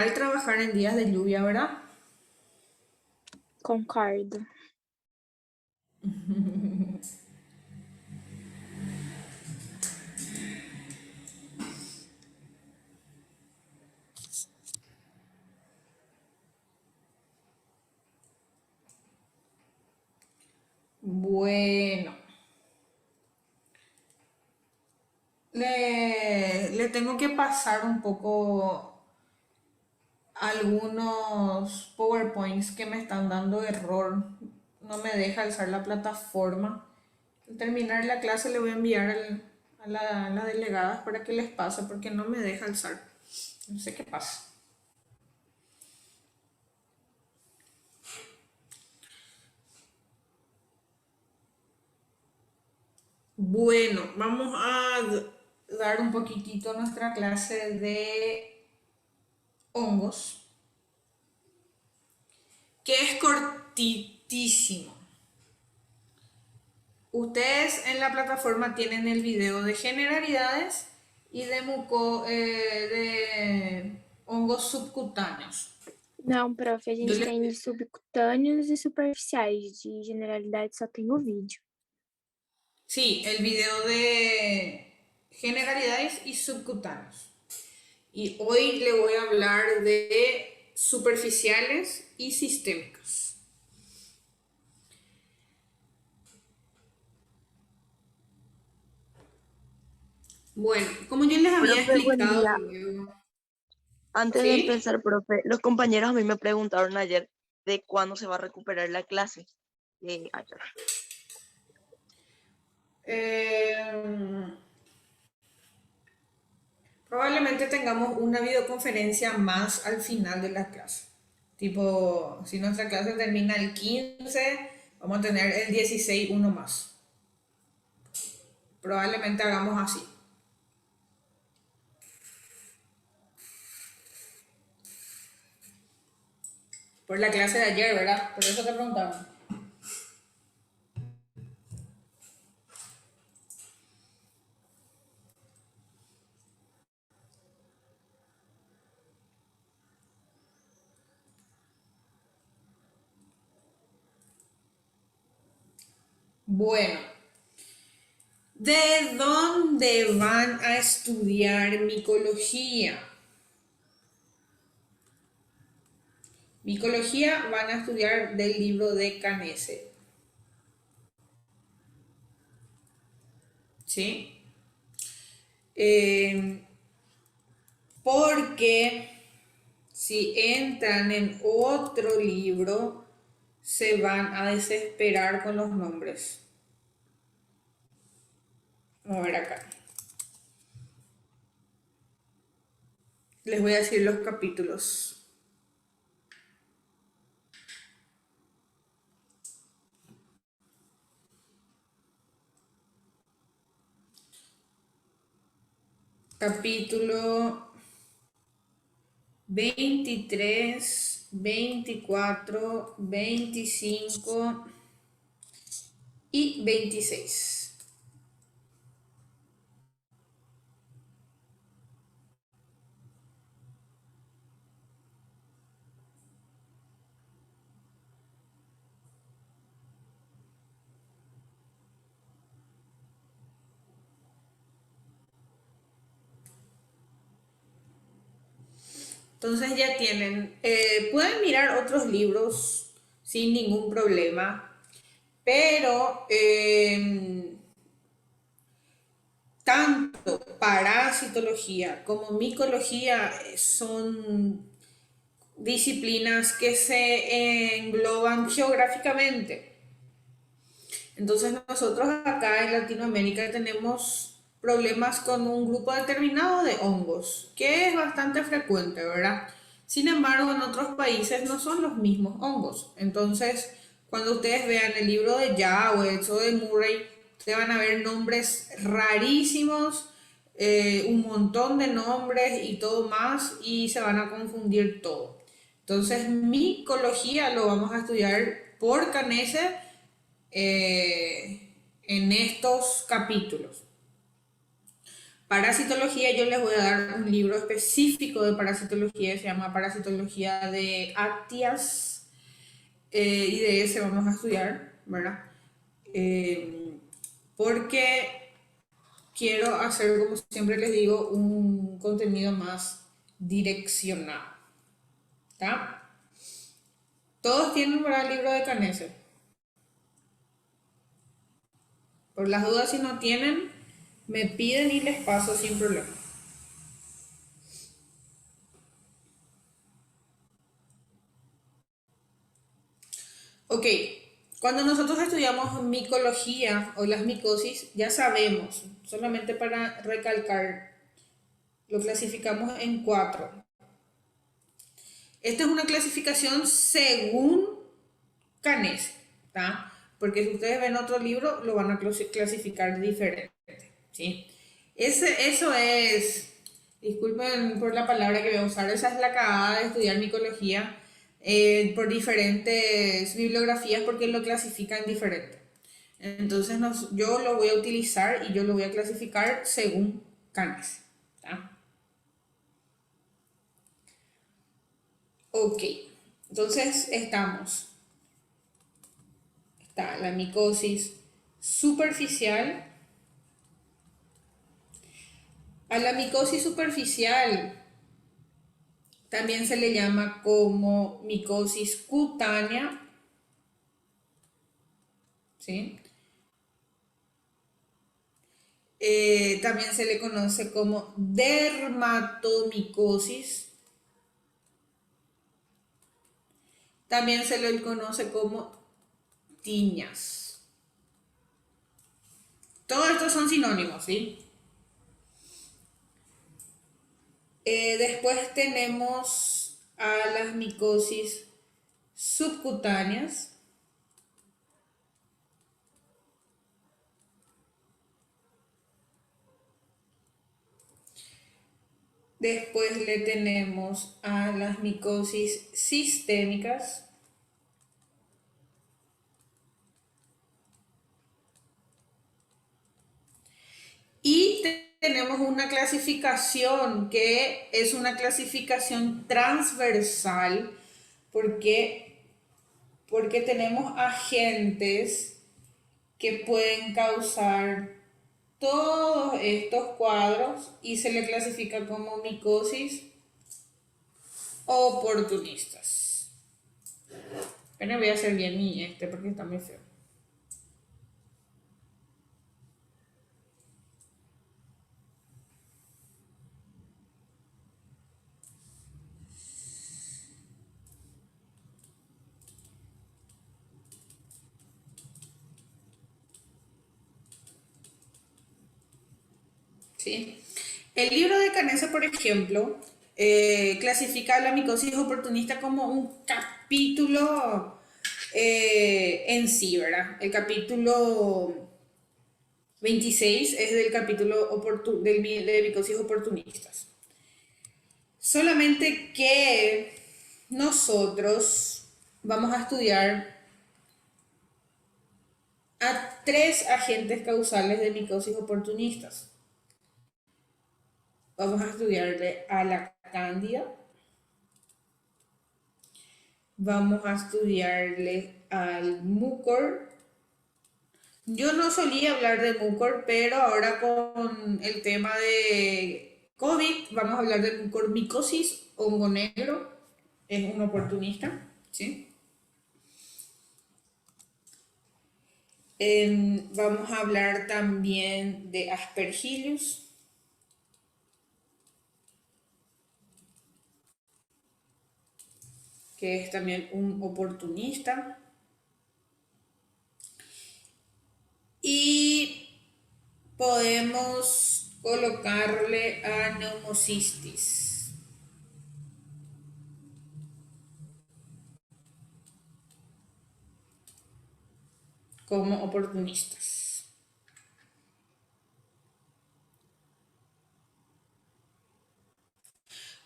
Al trabajar en días de lluvia, ¿verdad? Concordo. Bueno, le tengo que pasar un poco algunos PowerPoints que me están dando error. No me deja alzar la plataforma. Al terminar la clase le voy a enviar a las delegadas para que les pase porque no me deja alzar. No sé qué pasa. Bueno, vamos a dar un poquitito nuestra clase de hongos, que es cortitísimo. Ustedes en la plataforma tienen el video de generalidades y de hongos subcutáneos. Não, prof, a Yo gente les, tem de subcutâneos e superficiais, de generalidade só tem o vídeo. sí, el video de generalidades y subcutáneos. Y hoy le voy a hablar de superficiales y sistémicos. Bueno, como yo les había Profe, buen explicado día. luego, Antes de ¿sí? empezar, profe, los compañeros a mí me preguntaron ayer de cuándo se va a recuperar la clase. Ayer. Eh, Probablemente tengamos una videoconferencia más al final de la clase. Tipo, si nuestra clase termina el 15, vamos a tener el 16 uno más. Probablemente hagamos así. Por la clase de ayer, ¿verdad? Por eso te preguntaron. Bueno, ¿de dónde van a estudiar micología? Micología van a estudiar del libro de Canese. ¿Sí? Eh, Porque si entran en otro libro, se van a desesperar con los nombres. Vamos a ver acá. Les voy a decir los capítulos. Capítulo 23, 24, 25 y 26. Entonces ya tienen, pueden mirar otros libros sin ningún problema, pero tanto parasitología como micología son disciplinas que se engloban geográficamente. Entonces nosotros acá en Latinoamérica tenemos problemas con un grupo determinado de hongos, que es bastante frecuente, ¿verdad? Sin embargo, en otros países no son los mismos hongos. Entonces, cuando ustedes vean el libro de Jowett o de Murray, ustedes van a ver nombres rarísimos, un montón de nombres y todo más, y se van a confundir todo. Entonces, micología lo vamos a estudiar por Canese en estos capítulos. Parasitología, yo les voy a dar un libro específico de parasitología, se llama Parasitología de Actias, y de ese vamos a estudiar, ¿verdad? Porque quiero hacer, como siempre les digo, un contenido más direccionado, ¿está? Todos tienen para el libro de Canese. Por las dudas, si no tienen, me piden y les paso sin problema. Ok, cuando nosotros estudiamos micología o las micosis, ya sabemos, solamente para recalcar, lo clasificamos en 4. Esta es una clasificación según Canese, ¿tá? Porque si ustedes ven otro libro, lo van a clasificar diferente, ¿sí? Eso es, disculpen por la palabra que voy a usar, esa es la cagada de estudiar micología por diferentes bibliografías porque lo clasifican diferente. Entonces yo lo voy a utilizar y yo lo voy a clasificar según Canese, ¿tá? Ok, entonces está la micosis superficial. A la micosis superficial también se le llama como micosis cutánea, ¿sí? También se le conoce como dermatomicosis. También se le conoce como tiñas. Todos estos son sinónimos, ¿sí? Después tenemos a las micosis subcutáneas. Después le tenemos a las micosis sistémicas. Y tenemos una clasificación que es una clasificación transversal porque tenemos agentes que pueden causar todos estos cuadros y se le clasifica como micosis oportunistas. Pero voy a hacer bien porque está muy feo. ¿Sí? El libro de Canese, por ejemplo, clasifica a la micosis oportunista como un capítulo en sí, ¿verdad? El capítulo 26 es del capítulo de micosis oportunistas. Solamente que nosotros vamos a estudiar a 3 agentes causales de micosis oportunistas. Vamos a estudiarle a la cándida, vamos a estudiarle al mucor. Yo no solía hablar de mucor, pero ahora con el tema de COVID vamos a hablar de mucormicosis, hongo negro, es un oportunista, ¿sí? Vamos a hablar también de Aspergillus, que es también un oportunista. Y podemos colocarle a Pneumocystis como oportunistas.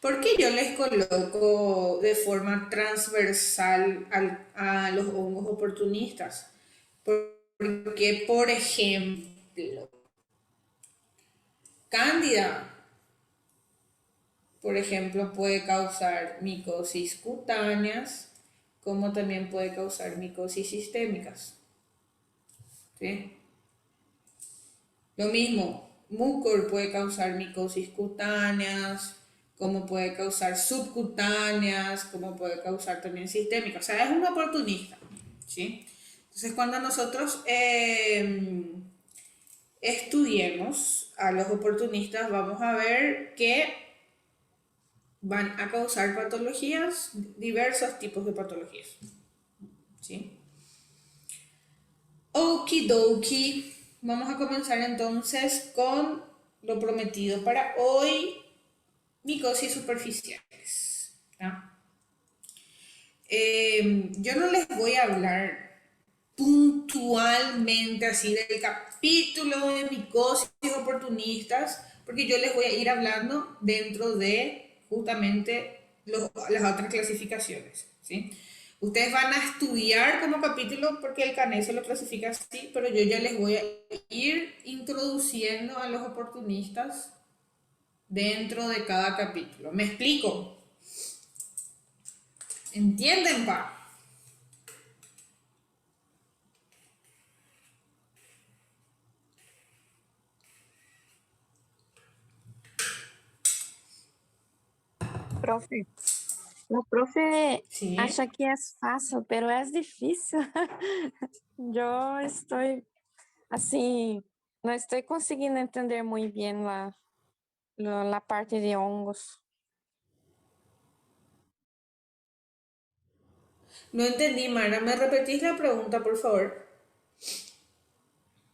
¿Por qué yo les coloco de forma transversal a los hongos oportunistas? Porque, por ejemplo, cándida, por ejemplo, puede causar micosis cutáneas, como también puede causar micosis sistémicas. ¿Sí? Lo mismo, mucor puede causar micosis cutáneas, como puede causar subcutáneas, como puede causar también sistémicas. O sea, es un oportunista. ¿Sí? Entonces, cuando nosotros estudiemos a los oportunistas, vamos a ver que van a causar patologías, diversos tipos de patologías. ¿Sí? Okidoki. Vamos a comenzar entonces con lo prometido para hoy, micosis superficiales. ¿Ya? Yo no les voy a hablar puntualmente así del capítulo de micosis oportunistas, porque yo les voy a ir hablando dentro de justamente las otras clasificaciones, ¿sí? Ustedes van a estudiar como capítulo porque el CANE se lo clasifica así, pero yo ya les voy a ir introduciendo a los oportunistas dentro de cada capítulo. ¿Me explico? ¿Entienden, pa? Profe, la profe Sí. acha que es fácil, pero es difícil. Yo estoy así, no estoy consiguiendo entender muy bien la parte de hongos. No entendí, Mara. ¿Me repetís la pregunta, por favor?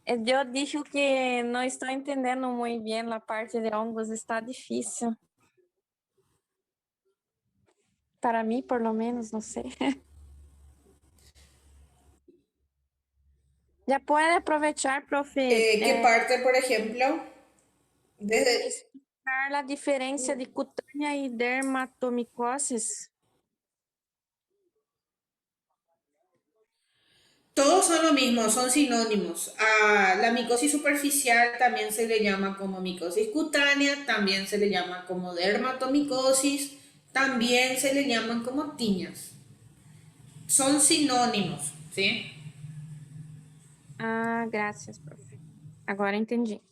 Yo dije que no estoy entendiendo muy bien la parte de hongos, está difícil. Para mí, por lo menos, no sé. Ya puede aprovechar, profe, ¿Qué parte, por ejemplo? Desde, explicar la diferencia de cutánea y dermatomicosis. todos son lo mismo, son sinónimos. A la micosis superficial también se le llama como micosis cutánea, también se le llama como dermatomicosis, también se le llaman como tiñas. Son sinónimos, ¿sí? Ah, gracias, profe. Agora entendi.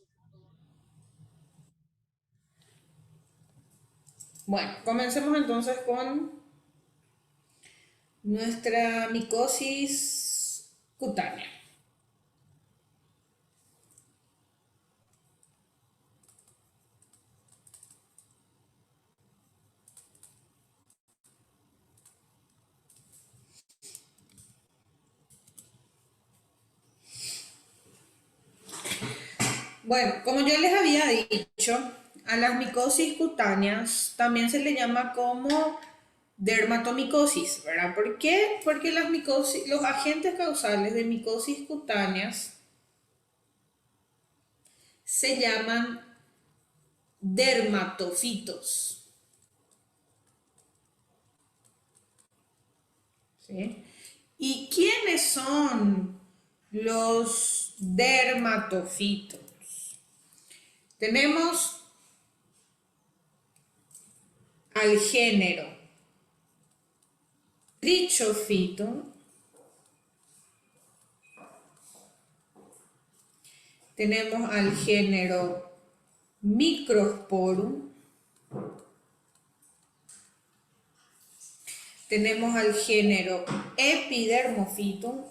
Bueno, comencemos entonces con nuestra micosis cutánea. Bueno, como yo les había dicho, a las micosis cutáneas también se le llama como dermatomicosis, ¿verdad? ¿Por qué? Porque los agentes causales de micosis cutáneas se llaman dermatofitos, ¿sí? ¿Y quiénes son los dermatofitos? Tenemos al género trichofito, tenemos al género Microsporum, tenemos al género Epidermophytum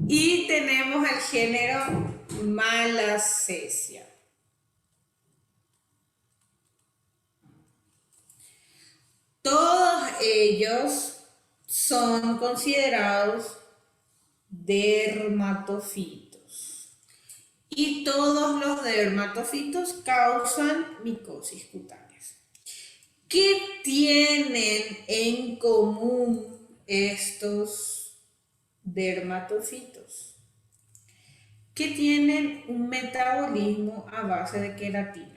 y tenemos al género Malassezia. Todos ellos son considerados dermatofitos. Y todos los dermatofitos causan micosis cutáneas. ¿Qué tienen en común estos dermatofitos? Que tienen un metabolismo a base de queratina.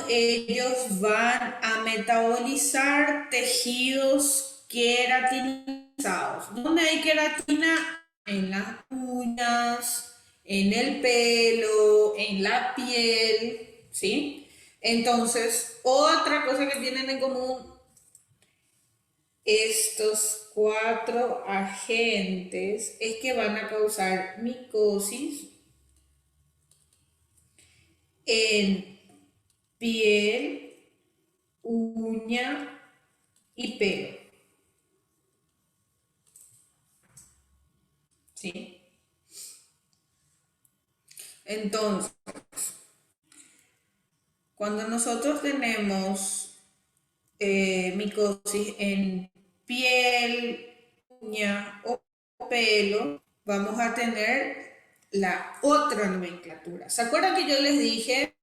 ellos van a metabolizar tejidos queratinizados. ¿Dónde hay queratina? En las uñas, en el pelo, en la piel, ¿sí? Entonces, otra cosa que tienen en común estos 4 agentes es que van a causar micosis en piel, uña y pelo. ¿Sí? Entonces, cuando nosotros tenemos micosis en piel, uña o pelo, vamos a tener la otra nomenclatura. ¿Se acuerdan que yo les dije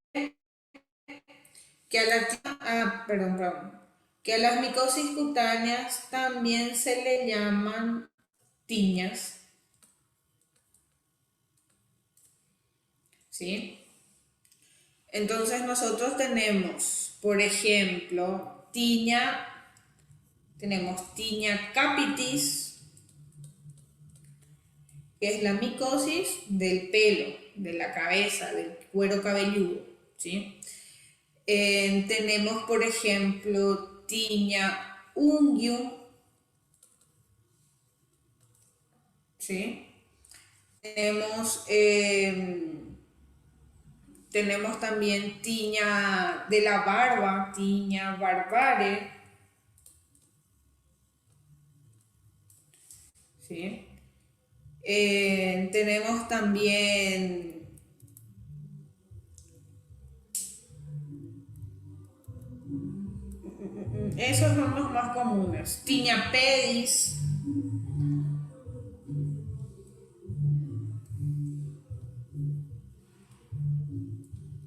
que que a las micosis cutáneas también se le llaman tiñas? ¿Sí? Entonces nosotros tenemos, por ejemplo, tenemos tiña capitis, que es la micosis del pelo, de la cabeza, del cuero cabelludo, ¿sí? Tenemos, por ejemplo, tiña unguium, ¿sí? Tenemos también tiña de la barba, tiña barbare, ¿sí? Tenemos también esos son los más comunes. Tiña pedis.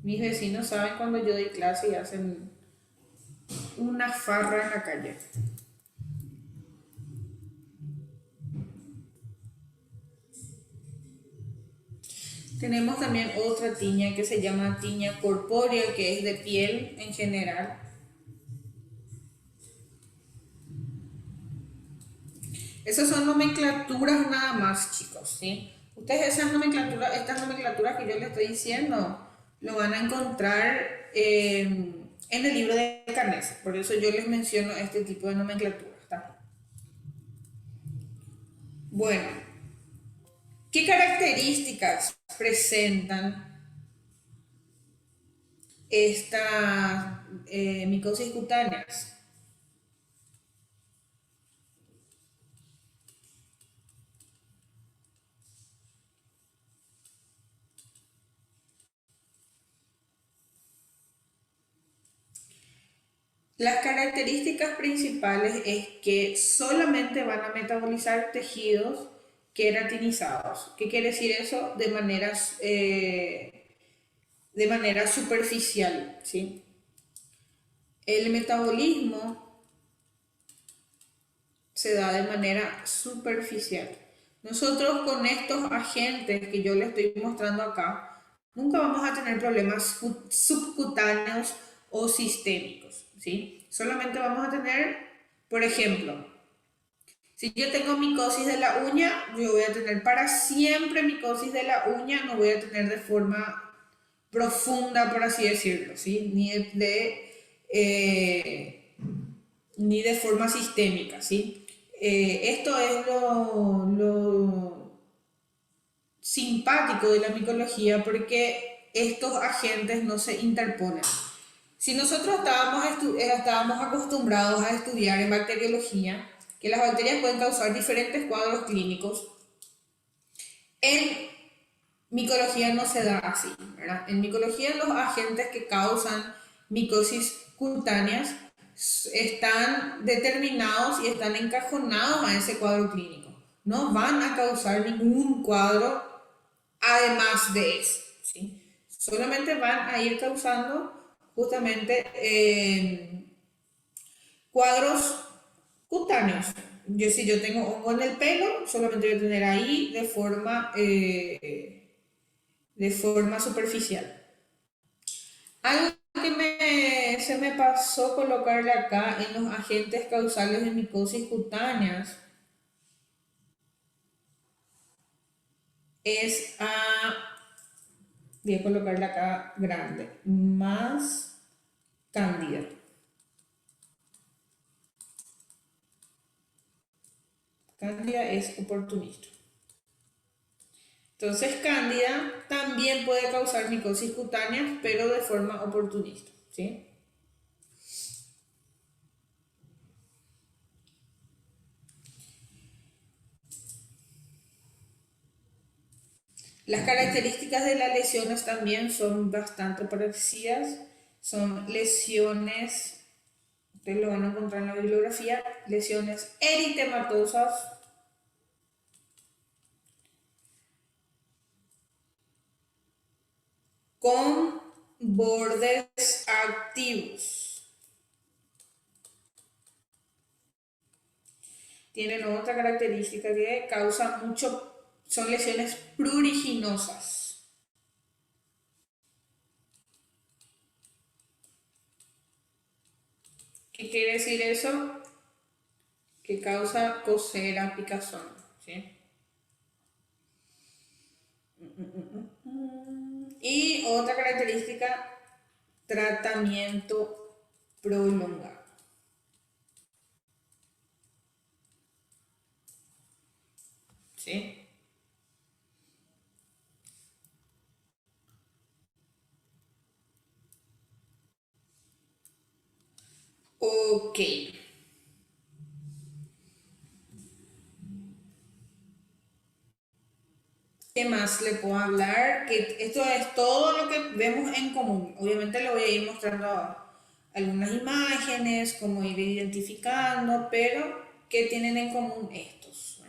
Mis vecinos saben cuando yo doy clase y hacen una farra en la calle. Tenemos también otra tiña que se llama tiña corpórea, que es de piel en general. Esas son nomenclaturas nada más, chicos, ¿sí? Ustedes estas nomenclaturas que yo les estoy diciendo, lo van a encontrar en el libro de Canese. Por eso yo les menciono este tipo de nomenclaturas, ¿está? Bueno, ¿qué características presentan estas micosis cutáneas? Las características principales es que solamente van a metabolizar tejidos queratinizados. ¿Qué quiere decir eso? De manera superficial, ¿sí? El metabolismo se da de manera superficial. Nosotros con estos agentes que yo les estoy mostrando acá, nunca vamos a tener problemas subcutáneos o sistémicos, ¿sí? Solamente vamos a tener, por ejemplo, si yo tengo micosis de la uña, yo voy a tener para siempre micosis de la uña, no voy a tener de forma profunda, por así decirlo, ¿sí? Ni de forma sistémica, ¿sí? Esto es lo simpático de la micología porque estos agentes no se interponen. Si nosotros estábamos acostumbrados a estudiar en bacteriología que las bacterias pueden causar diferentes cuadros clínicos, en micología no se da así, ¿verdad? En micología los agentes que causan micosis cutáneas están determinados y están encajonados a ese cuadro clínico. No van a causar ningún cuadro además de eso, ¿sí? Solamente van a ir causando justamente cuadros cutáneos. Si yo tengo hongo en el pelo, solamente voy a tener ahí de forma superficial. Algo se me pasó colocarle acá en los agentes causales de micosis cutáneas es voy a colocarle acá grande, más cándida. Cándida es oportunista. Entonces, cándida también puede causar micosis cutánea, pero de forma oportunista, ¿sí? Las características de las lesiones también son bastante parecidas. Son lesiones, ustedes lo van a encontrar en la bibliografía, lesiones eritematosas, con bordes activos. Tienen otra característica que causa mucho, son lesiones pruriginosas. ¿Qué quiere decir eso? Que causa cosera, picazón, ¿sí? Y otra característica, tratamiento prolongado. ¿Sí? Ok. ¿Qué más le puedo hablar? Que esto es todo lo que vemos en común. Obviamente le voy a ir mostrando algunas imágenes, cómo ir identificando, pero ¿qué tienen en común estos?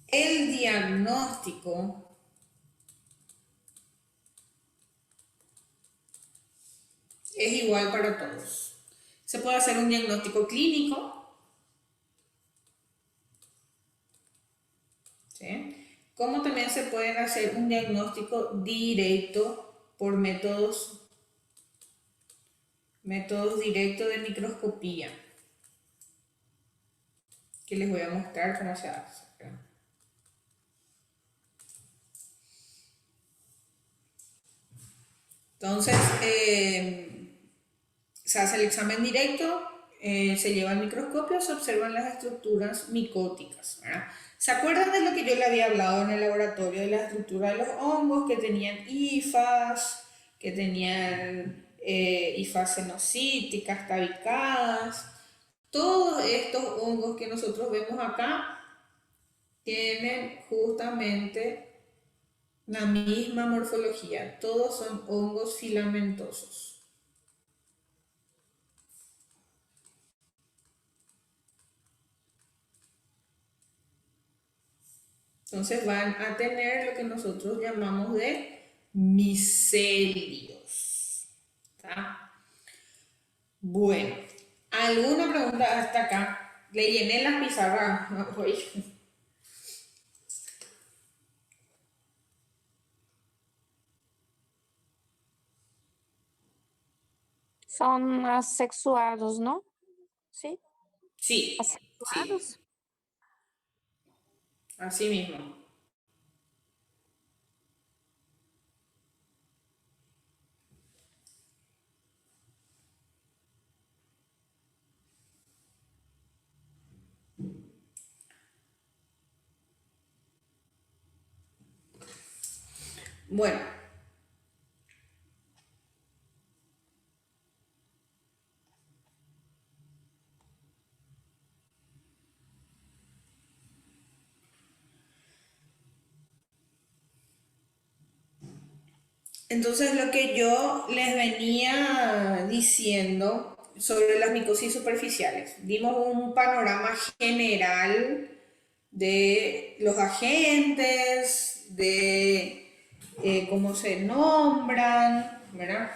El diagnóstico es igual para todos. Se puede hacer un diagnóstico clínico, ¿sí? Como también se puede hacer un diagnóstico directo por métodos directos de microscopía, que les voy a mostrar cómo se hace. Entonces, se hace el examen directo, se lleva al microscopio, se observan las estructuras micóticas, ¿verdad? ¿Se acuerdan de lo que yo le había hablado en el laboratorio de la estructura de los hongos que tenían hifas, que tenían hifas cenocíticas, tabicadas? Todos estos hongos que nosotros vemos acá tienen justamente la misma morfología, todos son hongos filamentosos. Entonces van a tener lo que nosotros llamamos de micelios. ¿Tá? Bueno, ¿alguna pregunta hasta acá? Le llené las pizarras hoy. Son asexuados, ¿no? ¿Sí? Sí, Asexuados. sí, así mismo. Bueno, entonces lo que yo les venía diciendo sobre las micosis superficiales, dimos un panorama general de los agentes, de cómo se nombran, ¿verdad?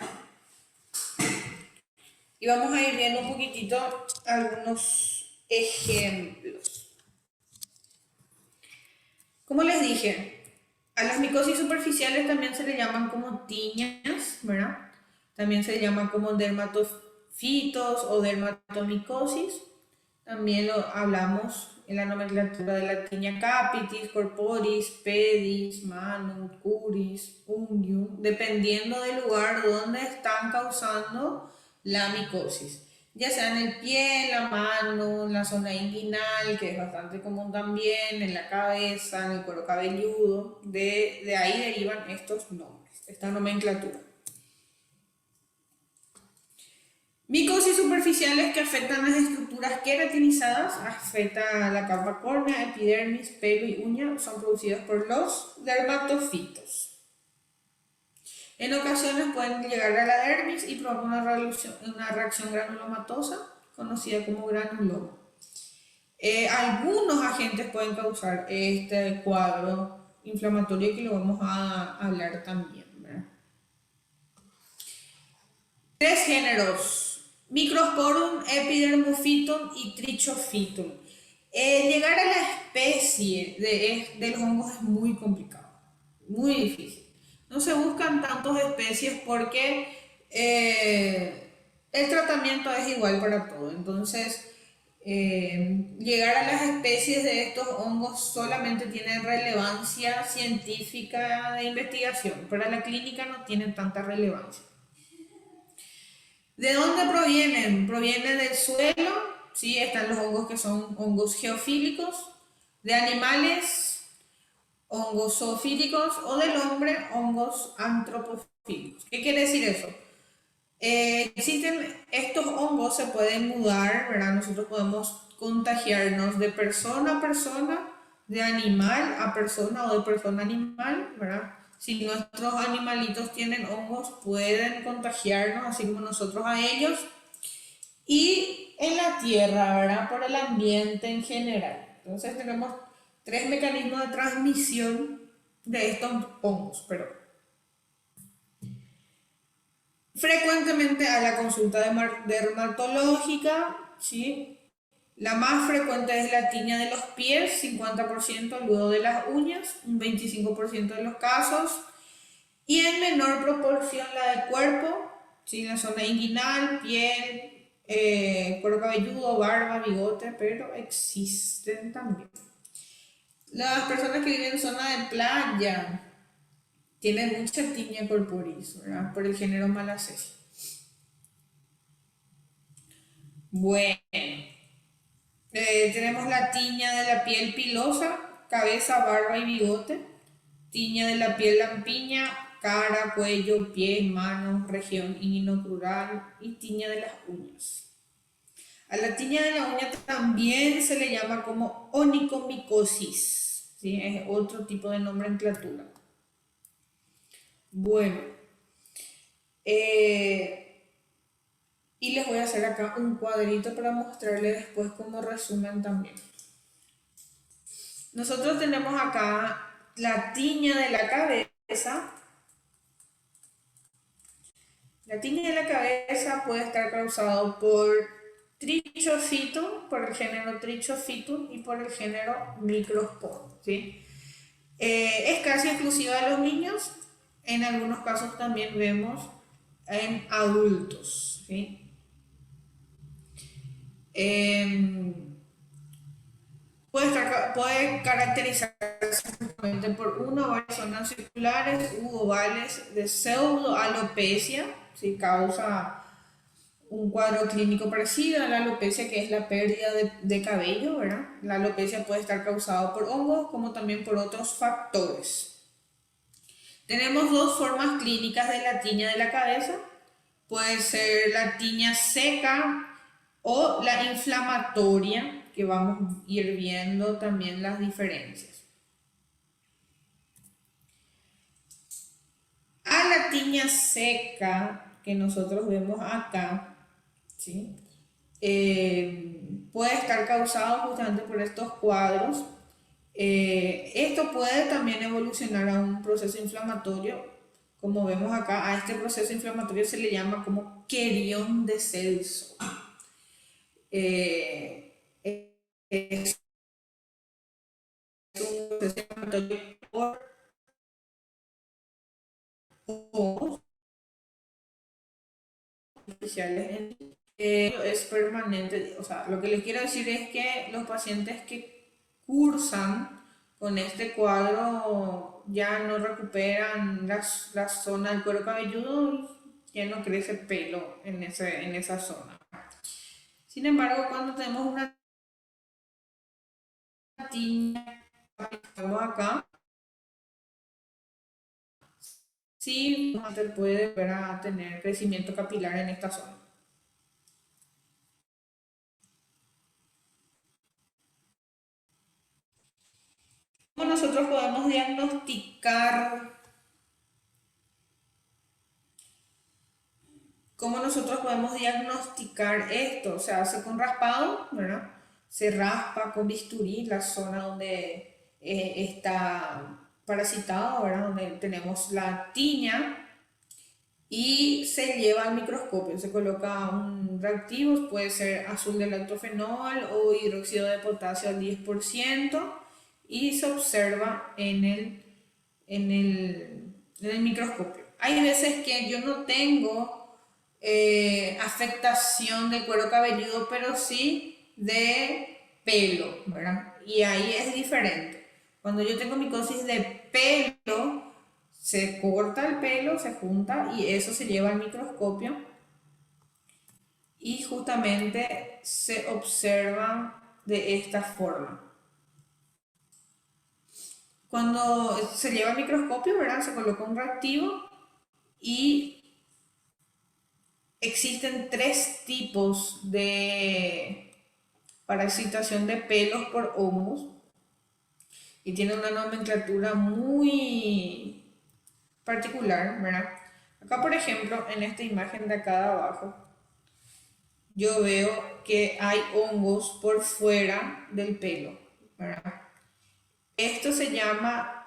Y vamos a ir viendo un poquitito algunos ejemplos. Como les dije, a las micosis superficiales también se le llaman como tiñas ¿verdad? También se llama como dermatofitos o dermatomicosis. También lo hablamos en la nomenclatura de la tinea capitis, corporis, pedis, manum, curis, unguium, dependiendo del lugar donde están causando la micosis. Ya sea en el pie, en la mano, en la zona inguinal, que es bastante común también, en la cabeza, en el cuero cabelludo. De ahí derivan estos nombres, esta nomenclatura. Micosis superficiales que afectan las estructuras queratinizadas, afecta la capa córnea, epidermis, pelo y uña, son producidas por los dermatofitos. En ocasiones pueden llegar a la dermis y provocar una reacción granulomatosa conocida como granuloma. Algunos agentes pueden causar este cuadro inflamatorio que lo vamos a hablar también, ¿verdad? 3 géneros: Microsporum, Epidermophyton y Trichophyton. Llegar a la especie de los hongos es muy complicado, muy difícil. No se buscan tantas especies porque el tratamiento es igual para todo. Entonces, llegar a las especies de estos hongos solamente tiene relevancia científica de investigación. Para la clínica no tienen tanta relevancia. ¿De dónde provienen? Provienen del suelo, ¿sí? Están los hongos que son hongos geofílicos, de animales, hongos zoofílicos, o del hombre, hongos antropofílicos. ¿Qué quiere decir eso? Existen estos hongos, se pueden mudar, ¿verdad? Nosotros podemos contagiarnos de persona a persona, de animal a persona o de persona a animal, ¿verdad? Si nuestros animalitos tienen hongos, pueden contagiarnos, así como nosotros a ellos. Y en la tierra, ¿verdad? Por el ambiente en general. Entonces tenemos 3 mecanismos de transmisión de estos hongos, pero frecuentemente a la consulta dermatológica, ¿sí? La más frecuente es la tiña de los pies, 50%, luego de las uñas, un 25% de los casos, y en menor proporción la del cuerpo, ¿sí? La zona inguinal, piel, cuero cabelludo, barba, bigote, pero existen también. Las personas que viven en zona de playa tienen mucha tiña corporis, ¿verdad? Por el género Malassezia. Bueno, tenemos la tiña de la piel pilosa, cabeza, barba y bigote. Tiña de la piel lampiña, cara, cuello, pies, manos, región inguinocrural y tiña de las uñas. A la tiña de la uña también se le llama como onicomicosis, ¿sí? Es otro tipo de nomenclatura. Bueno, y les voy a hacer acá un cuadrito para mostrarles después como resumen también. Nosotros tenemos acá la tiña de la cabeza. La tiña de la cabeza puede estar causado por Trichophyton, por el género Trichophyton, y por el género Microsporum, ¿sí? Es casi exclusiva de los niños. En algunos casos también vemos en adultos, ¿sí? Puede caracterizarse por una o varias zonas circulares u ovales de pseudoalopecia, si causa un cuadro clínico parecido a la alopecia, que es la pérdida de cabello, ¿verdad? La alopecia puede estar causada por hongos como también por otros factores. Tenemos 2 formas clínicas de la tiña de la cabeza. Puede ser la tiña seca o la inflamatoria, que vamos a ir viendo también las diferencias. A la tiña seca que nosotros vemos acá, ¿sí? Puede estar causado justamente por estos cuadros. Esto puede también evolucionar a un proceso inflamatorio. Como vemos acá, a este proceso inflamatorio se le llama como querión de Celso. Es un proceso inflamatorio por superficiales es permanente. O sea, lo que les quiero decir es que los pacientes que cursan con este cuadro ya no recuperan la zona del cuero cabelludo, ya no crece pelo en esa zona. Sin embargo, cuando tenemos una tiña acá, sí se puede ver a tener crecimiento capilar en esta zona. ¿Cómo nosotros podemos diagnosticar? ¿Cómo nosotros podemos diagnosticar esto? Se hace con raspado, ¿verdad? Se raspa con bisturí la zona donde está parasitado, ¿verdad? Donde tenemos la tiña, y se lleva al microscopio. Se coloca un reactivo, puede ser azul de lactofenol o hidróxido de potasio al 10%, y se observa en el microscopio. Hay veces que yo no tengo afectación del cuero cabelludo, pero sí de pelo, ¿verdad? Y ahí es diferente. Cuando yo tengo micosis de pelo, se corta el pelo, se junta y eso se lleva al microscopio y justamente se observa de esta forma. Cuando se lleva al microscopio, ¿verdad? Se coloca un reactivo y existen 3 tipos de parasitación de pelos por hongos y tiene una nomenclatura muy particular, ¿verdad? Acá, por ejemplo, en esta imagen de acá de abajo, yo veo que hay hongos por fuera del pelo, ¿verdad? Esto se llama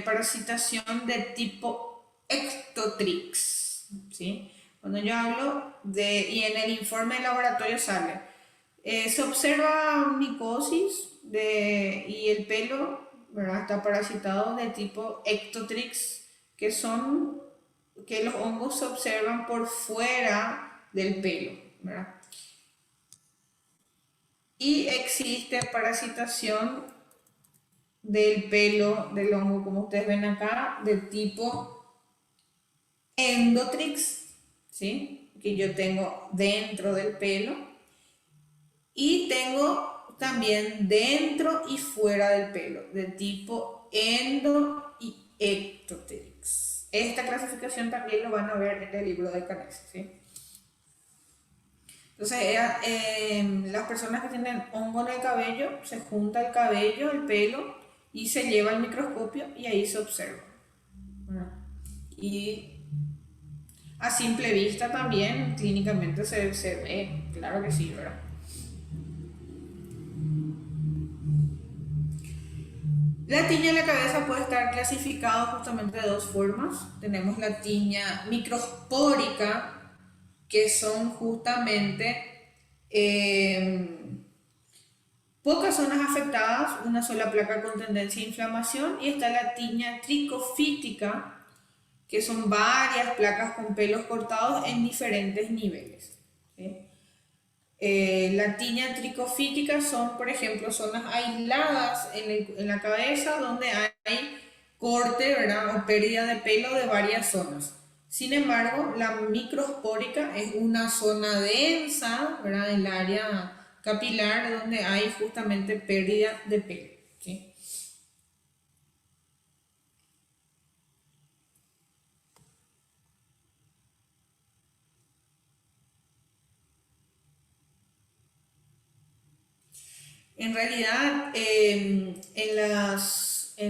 parasitación de tipo Ectotrix, ¿sí? Cuando yo hablo y en el informe de laboratorio sale, se observa micosis y el pelo, ¿verdad? Está parasitado de tipo Ectotrix, que los hongos se observan por fuera del pelo, ¿verdad? Y existe parasitación del pelo del hongo, como ustedes ven acá, de tipo Endotrix, ¿sí? Que yo tengo dentro del pelo, y tengo también dentro y fuera del pelo, de tipo Endo y Ectotrix. Esta clasificación también lo van a ver en el libro de Canese, ¿sí? Entonces, las personas que tienen hongo en el cabello, se junta el cabello, el pelo, y se lleva al microscopio y ahí se observa. Y a simple vista también, clínicamente se ve, claro que sí, ¿verdad? La tiña en la cabeza puede estar clasificada justamente de 2 formas. Tenemos la tiña microspórica, que son justamente pocas zonas afectadas, una sola placa con tendencia a inflamación, y está la tiña tricofítica, que son varias placas con pelos cortados en diferentes niveles, ¿sí? La tiña tricofítica son, por ejemplo, zonas aisladas en la cabeza donde hay corte, ¿verdad? O pérdida de pelo de varias zonas. Sin embargo, la microspórica es una zona densa, ¿verdad? En el área capilar donde hay justamente pérdida de pelo, ¿sí? En realidad, en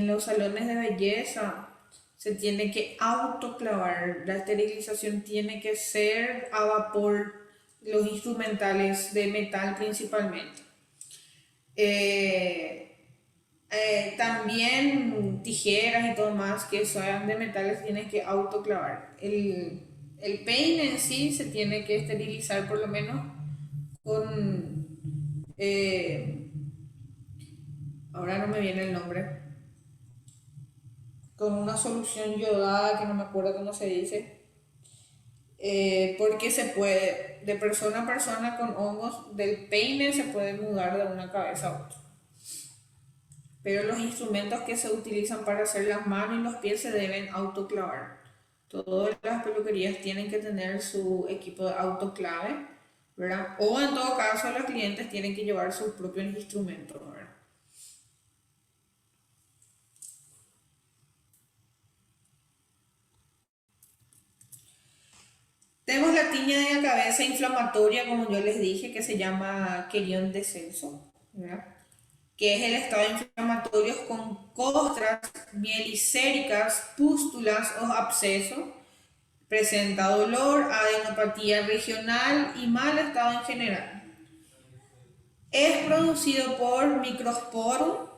los salones de belleza se tiene que autoclavar. La esterilización tiene que ser a vapor, los instrumentales de metal principalmente. También tijeras y todo más que sean de metales tienen que autoclavar. El peine en sí se tiene que esterilizar por lo menos con... ahora no me viene el nombre, con una solución yodada que no me acuerdo cómo se dice, porque se puede, de persona a persona con hongos del peine se puede mudar de una cabeza a otra. Pero los instrumentos que se utilizan para hacer las manos y los pies se deben autoclavar. Todas las peluquerías tienen que tener su equipo de autoclave, ¿verdad? O en todo caso los clientes tienen que llevar sus propios instrumentos, ¿verdad? Tenemos la tiña de la cabeza inflamatoria, como yo les dije, que se llama querión descenso, ¿verdad? Que es el estado inflamatorio con costras mielicéricas, pústulas o abscesos. Presenta dolor, adenopatía regional y mal estado en general. Es producido por Microsporum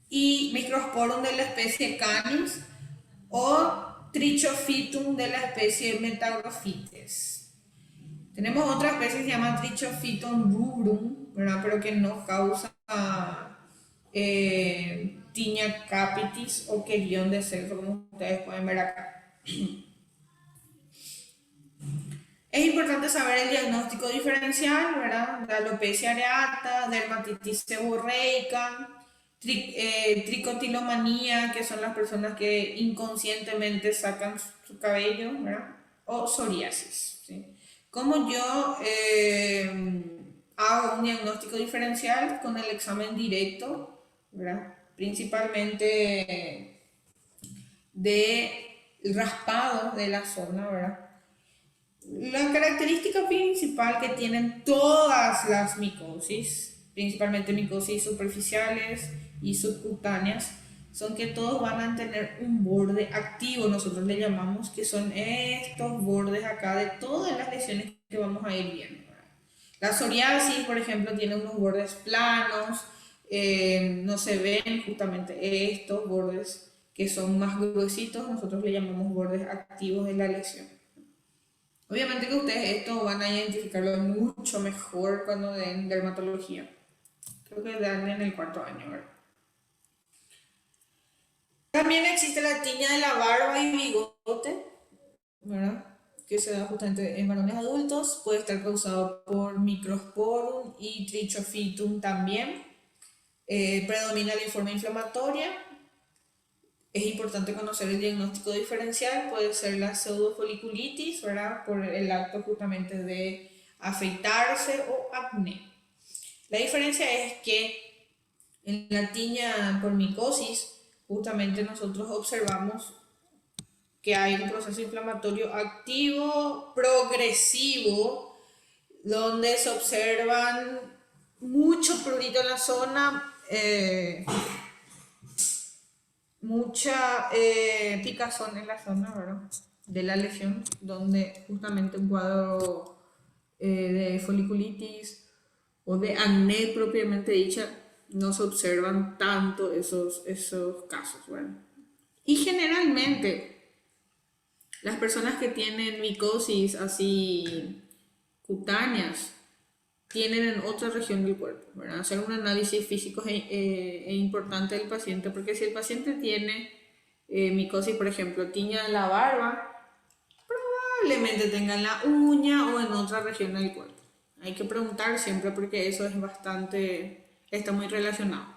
y Microsporum de la especie Canis o Trichophytum de la especie Metagrofites. Tenemos otra especie que se llama Trichophytum rubrum, ¿verdad? Pero que no causa tiña capitis o querión de cerdo, como ustedes pueden ver acá. Es importante saber el diagnóstico diferencial, ¿verdad? De alopecia areata, dermatitis seborreica, tricotilomanía, que son las personas que inconscientemente sacan su cabello, ¿verdad? O psoriasis, ¿sí? Como yo hago un diagnóstico diferencial con el examen directo, ¿verdad? Principalmente del raspado de la zona, ¿verdad? La característica principal que tienen todas las micosis, principalmente micosis superficiales y subcutáneas, son que todos van a tener un borde activo, nosotros le llamamos, que son estos bordes acá de todas las lesiones que vamos a ir viendo. La psoriasis, por ejemplo, tiene unos bordes planos, no se ven justamente estos bordes que son más gruesitos, nosotros le llamamos bordes activos de la lesión. Obviamente que ustedes esto van a identificarlo mucho mejor cuando den dermatología. Creo que dan en el 4º año, ¿verdad? También existe la tiña de la barba y bigote, ¿verdad? Que se da justamente en varones adultos. Puede estar causado por Microsporum y Trichophytum también. Predomina la forma inflamatoria. Es importante conocer el diagnóstico diferencial, puede ser la pseudofoliculitis, ¿verdad? Por el acto justamente de afeitarse o acné. La diferencia es que en la tiña por micosis, justamente nosotros observamos que hay un proceso inflamatorio activo, progresivo, donde se observan mucho prurito en la zona, mucha picazón en la zona, ¿verdad? De la lesión, donde justamente un cuadro de foliculitis o de acné propiamente dicha no se observan tanto esos casos, ¿verdad? Y generalmente las personas que tienen micosis así cutáneas tienen en otra región del cuerpo, ¿verdad? Hacer un análisis físico es importante del paciente, porque si el paciente tiene micosis, por ejemplo, tiña de la barba, probablemente tenga en la uña o en otra región del cuerpo. Hay que preguntar siempre porque eso es está muy relacionado.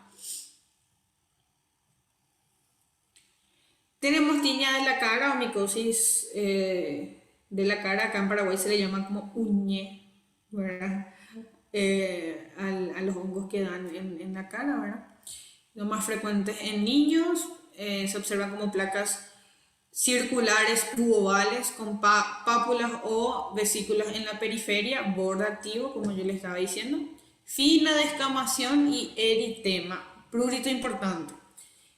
Tenemos tiña de la cara o micosis de la cara, acá en Paraguay se le llama como uñe, ¿verdad? A los hongos que dan en la cara, ¿verdad? Lo más frecuente en niños se observan como placas circulares u ovales con pápulas o vesículas en la periferia, borde activo, como yo les estaba diciendo, fina descamación y eritema, prurito importante.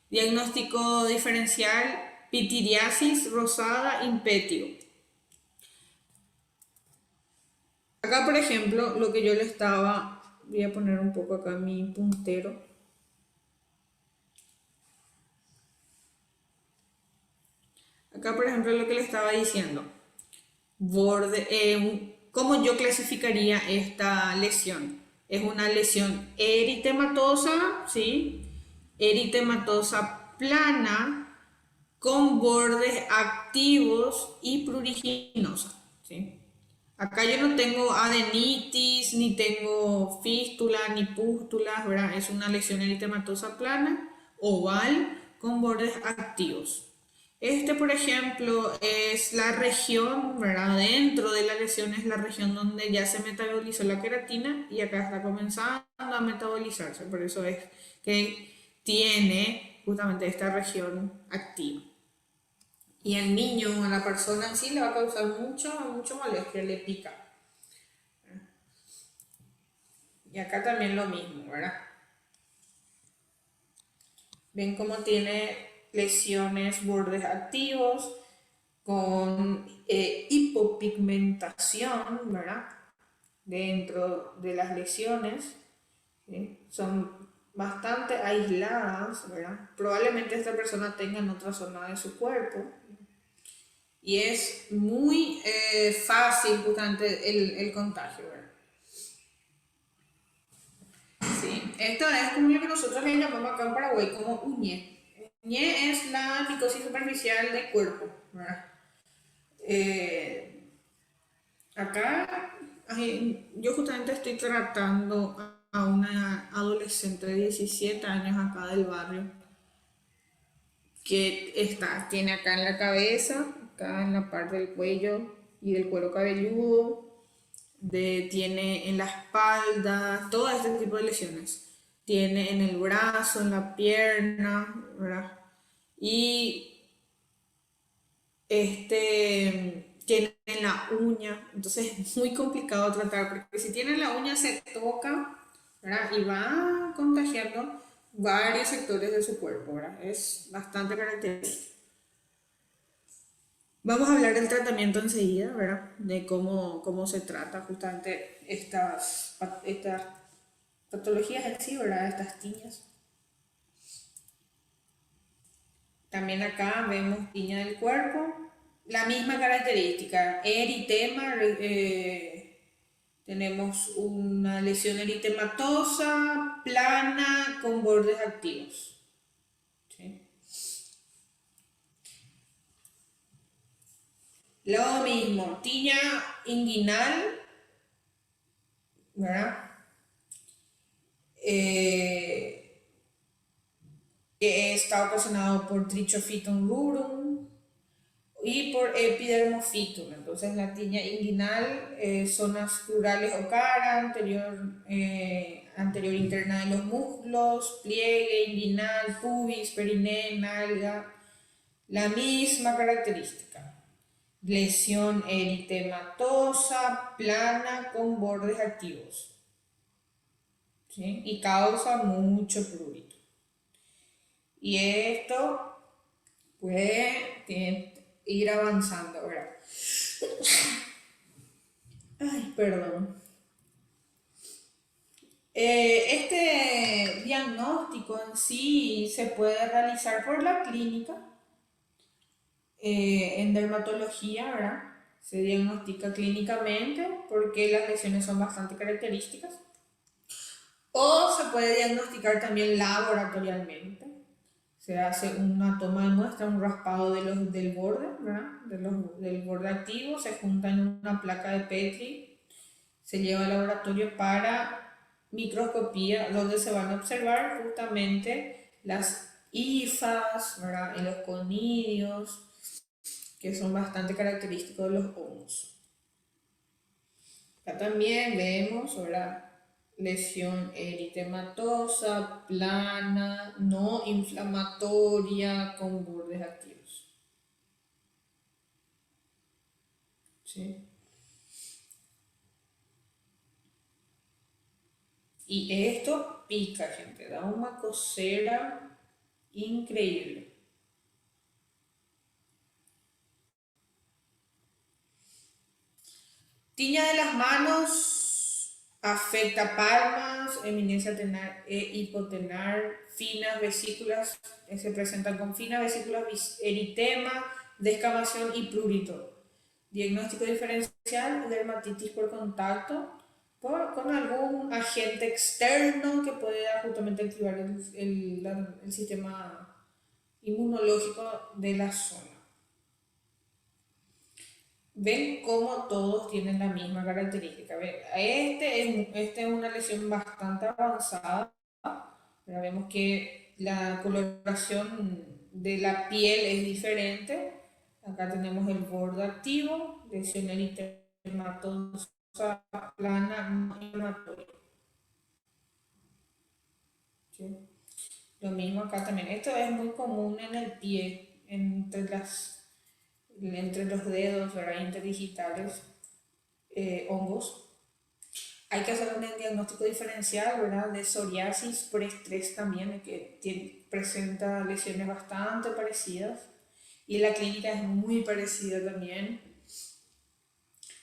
Diagnóstico diferencial, pitiriasis rosada impétigo. Acá, por ejemplo, lo que yo le estaba, voy a poner un poco acá mi puntero. Acá, por ejemplo, lo que le estaba diciendo. ¿Cómo yo clasificaría esta lesión? Es una lesión eritematosa, ¿sí? Eritematosa plana, con bordes activos y pruriginosa. ¿sí? Acá yo no tengo adenitis, ni tengo fístula, ni pústulas, ¿verdad? Es una lesión eritematosa plana, oval, con bordes activos. Este, por ejemplo, es la región, ¿verdad? Dentro de la lesión es la región donde ya se metabolizó la queratina y acá está comenzando a metabolizarse. Por eso es que tiene justamente esta región activa. Y al niño, a la persona en sí, le va a causar mucho molestia, le pica. Y acá también lo mismo, ¿verdad? Ven cómo tiene lesiones, bordes activos, con hipopigmentación, ¿verdad? Dentro de las lesiones, ¿sí? Son bastante aisladas, ¿verdad? Probablemente esta persona tenga en otra zona de su cuerpo. Y es muy fácil justamente el contagio, ¿verdad? Sí, esto es como lo que nosotros le llamamos acá en Paraguay como uñe. Uñe es la micosis superficial del cuerpo, ¿verdad? Eh, Acá yo justamente estoy tratando a una adolescente de 17 años acá del barrio que tiene acá en la cabeza, acá en la parte del cuello y del cuero cabelludo, tiene en la espalda, todo este tipo de lesiones. Tiene en el brazo, en la pierna, ¿verdad? Y tiene en la uña, entonces es muy complicado tratar, porque si tiene en la uña se toca, ¿verdad? Y va contagiando varios sectores de su cuerpo, ¿verdad? Es bastante característico. Vamos a hablar del tratamiento enseguida, ¿verdad? De cómo se trata justamente estas patologías en sí, ¿verdad? Estas tiñas. También acá vemos tiña del cuerpo. La misma característica, eritema, tenemos una lesión eritematosa, plana, con bordes activos. ¿Sí? Lo mismo, tiña inguinal, ¿verdad? Que está ocasionado por Trichophyton rubrum y por Epidermophytum. Entonces la tiña inguinal, zonas plurales o cara, anterior interna de los muslos, pliegue inguinal, pubis, periné, nalga, la misma característica. Lesión eritematosa, plana, con bordes activos. ¿Sí? Y causa mucho prurito. Y esto puede ir avanzando, ¿verdad? Ay, perdón. Este diagnóstico en sí se puede realizar por la clínica en dermatología, ¿verdad? Se diagnostica clínicamente porque las lesiones son bastante características. O se puede diagnosticar también laboratorialmente. Se hace una toma de muestra, un raspado del borde, ¿verdad? Del borde activo, se junta en una placa de Petri, se lleva al laboratorio para microscopía, donde se van a observar justamente las hifas, ¿verdad? Y los conidios, que son bastante característicos de los hongos. Acá también vemos, ¿verdad? Lesión eritematosa, plana, no inflamatoria, con bordes activos. ¿Sí? Y esto pica, gente, da una cosera increíble. Tiña de las manos afecta palmas, eminencia tenar e hipotenar, finas vesículas, se presentan con finas vesículas, eritema, descamación y prurito. Diagnóstico diferencial, dermatitis por contacto, con algún agente externo que pueda justamente activar el sistema inmunológico de la zona. ven cómo todos tienen la misma característica. Ven, este es una lesión bastante avanzada. Pero vemos que la coloración de la piel es diferente. Acá tenemos el borde activo, lesión eritematosa plana no inflamatoria. ¿Sí? Lo mismo acá también. Esto es muy común en el pie, entre los dedos, ¿verdad? Interdigitales, hongos. Hay que hacer un diagnóstico diferencial, ¿verdad? De psoriasis por estrés también, que presenta lesiones bastante parecidas. Y la clínica es muy parecida también.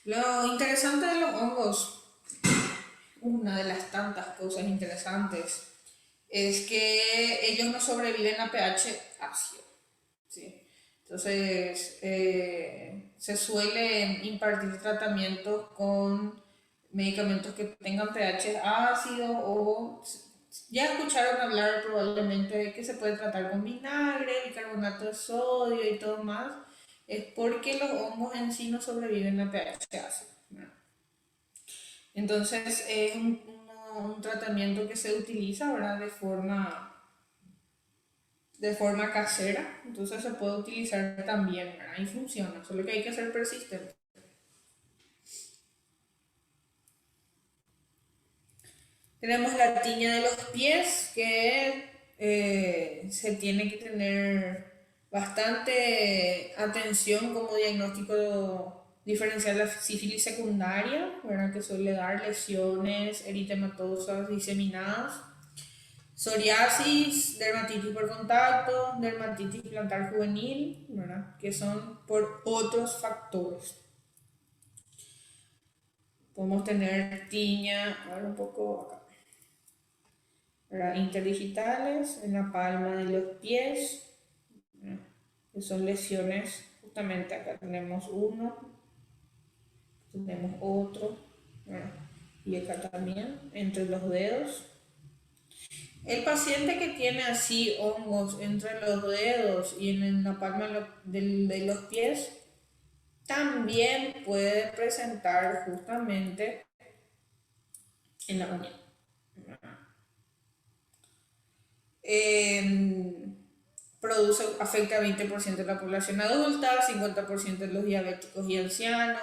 Lo interesante de los hongos, una de las tantas cosas interesantes, es que ellos no sobreviven a pH ácido. ¿Sí? Entonces, se suelen impartir tratamientos con medicamentos que tengan pH ácido o ya escucharon hablar probablemente de que se puede tratar con vinagre, bicarbonato de sodio y todo más. Es porque los hongos en sí no sobreviven a pH ácido, ¿no? Entonces, es un tratamiento que se utiliza, ¿verdad? De forma casera, entonces se puede utilizar también, ¿verdad? Y funciona, solo que hay que ser persistente. Tenemos la tiña de los pies, que se tiene que tener bastante atención como diagnóstico diferencial de la sífilis secundaria, ¿verdad? Que suele dar lesiones eritematosas diseminadas. Psoriasis, dermatitis por contacto, dermatitis plantar juvenil, ¿verdad? Que son por otros factores. Podemos tener tiña, a ver un poco acá, ¿verdad? Interdigitales en la palma de los pies, ¿verdad? Que son lesiones, justamente acá tenemos uno, tenemos otro, ¿verdad? Y acá también, entre los dedos. El paciente que tiene así hongos entre los dedos y en la palma de los pies también puede presentar justamente en la uña. Afecta a 20% de la población adulta, 50% de los diabéticos y ancianos.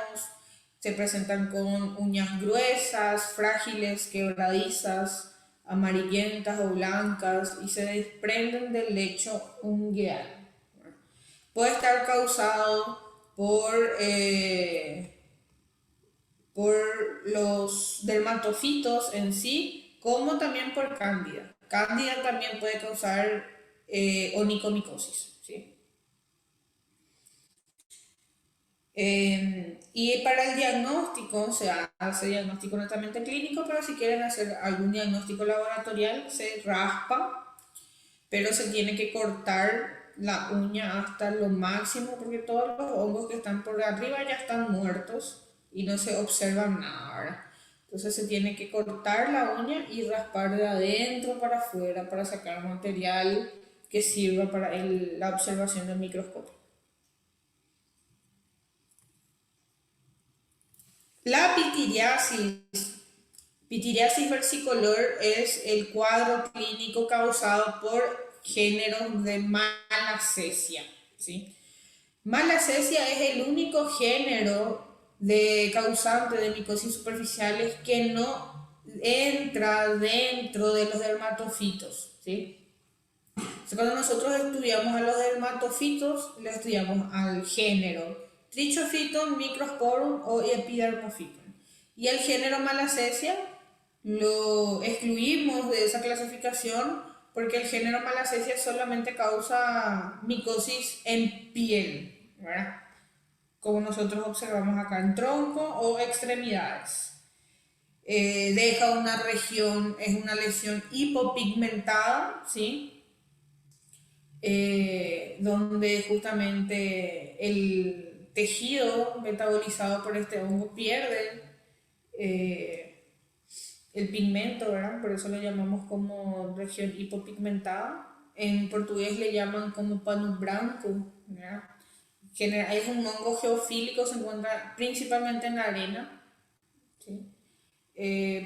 Se presentan con uñas gruesas, frágiles, quebradizas, amarillentas o blancas y se desprenden del lecho ungueal. Puede estar causado por los dermatofitos en sí, como también por cándida. Cándida también puede causar onicomicosis, ¿sí? Y para el diagnóstico, se hace diagnóstico netamente clínico, pero si quieren hacer algún diagnóstico laboratorial, se raspa, pero se tiene que cortar la uña hasta lo máximo, porque todos los hongos que están por arriba ya están muertos y no se observa nada, ¿verdad? Entonces se tiene que cortar la uña y raspar de adentro para afuera para sacar material que sirva para la observación del microscopio. La pitiriasis versicolor es el cuadro clínico causado por géneros de Malassezia, ¿sí? Malassezia es el único género causante de micosis superficiales que no entra dentro de los dermatofitos, ¿sí? Entonces, cuando nosotros estudiamos a los dermatofitos, le estudiamos al género Trichophyton, Microsporum o Epidermophyton. Y el género Malassezia lo excluimos de esa clasificación porque el género Malassezia solamente causa micosis en piel, ¿verdad? Como nosotros observamos acá en tronco o extremidades. Deja una región, es una lesión hipopigmentada, ¿sí? Donde justamente el tejido metabolizado por este hongo pierde el pigmento, ¿verdad? Por eso lo llamamos como región hipopigmentada. En portugués le llaman como pano branco, ¿verdad? Es un hongo geofílico, se encuentra principalmente en la arena, ¿sí?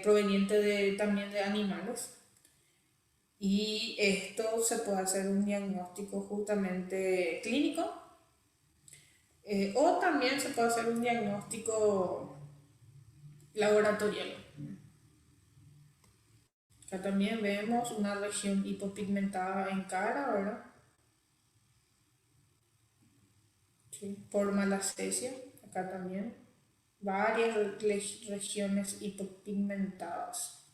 Proveniente también de animales. Y esto se puede hacer un diagnóstico justamente clínico, o también se puede hacer un diagnóstico laboratorial. Acá también vemos una región hipopigmentada en cara, ¿verdad? Sí, por malacesia, acá también. Varias regiones hipopigmentadas.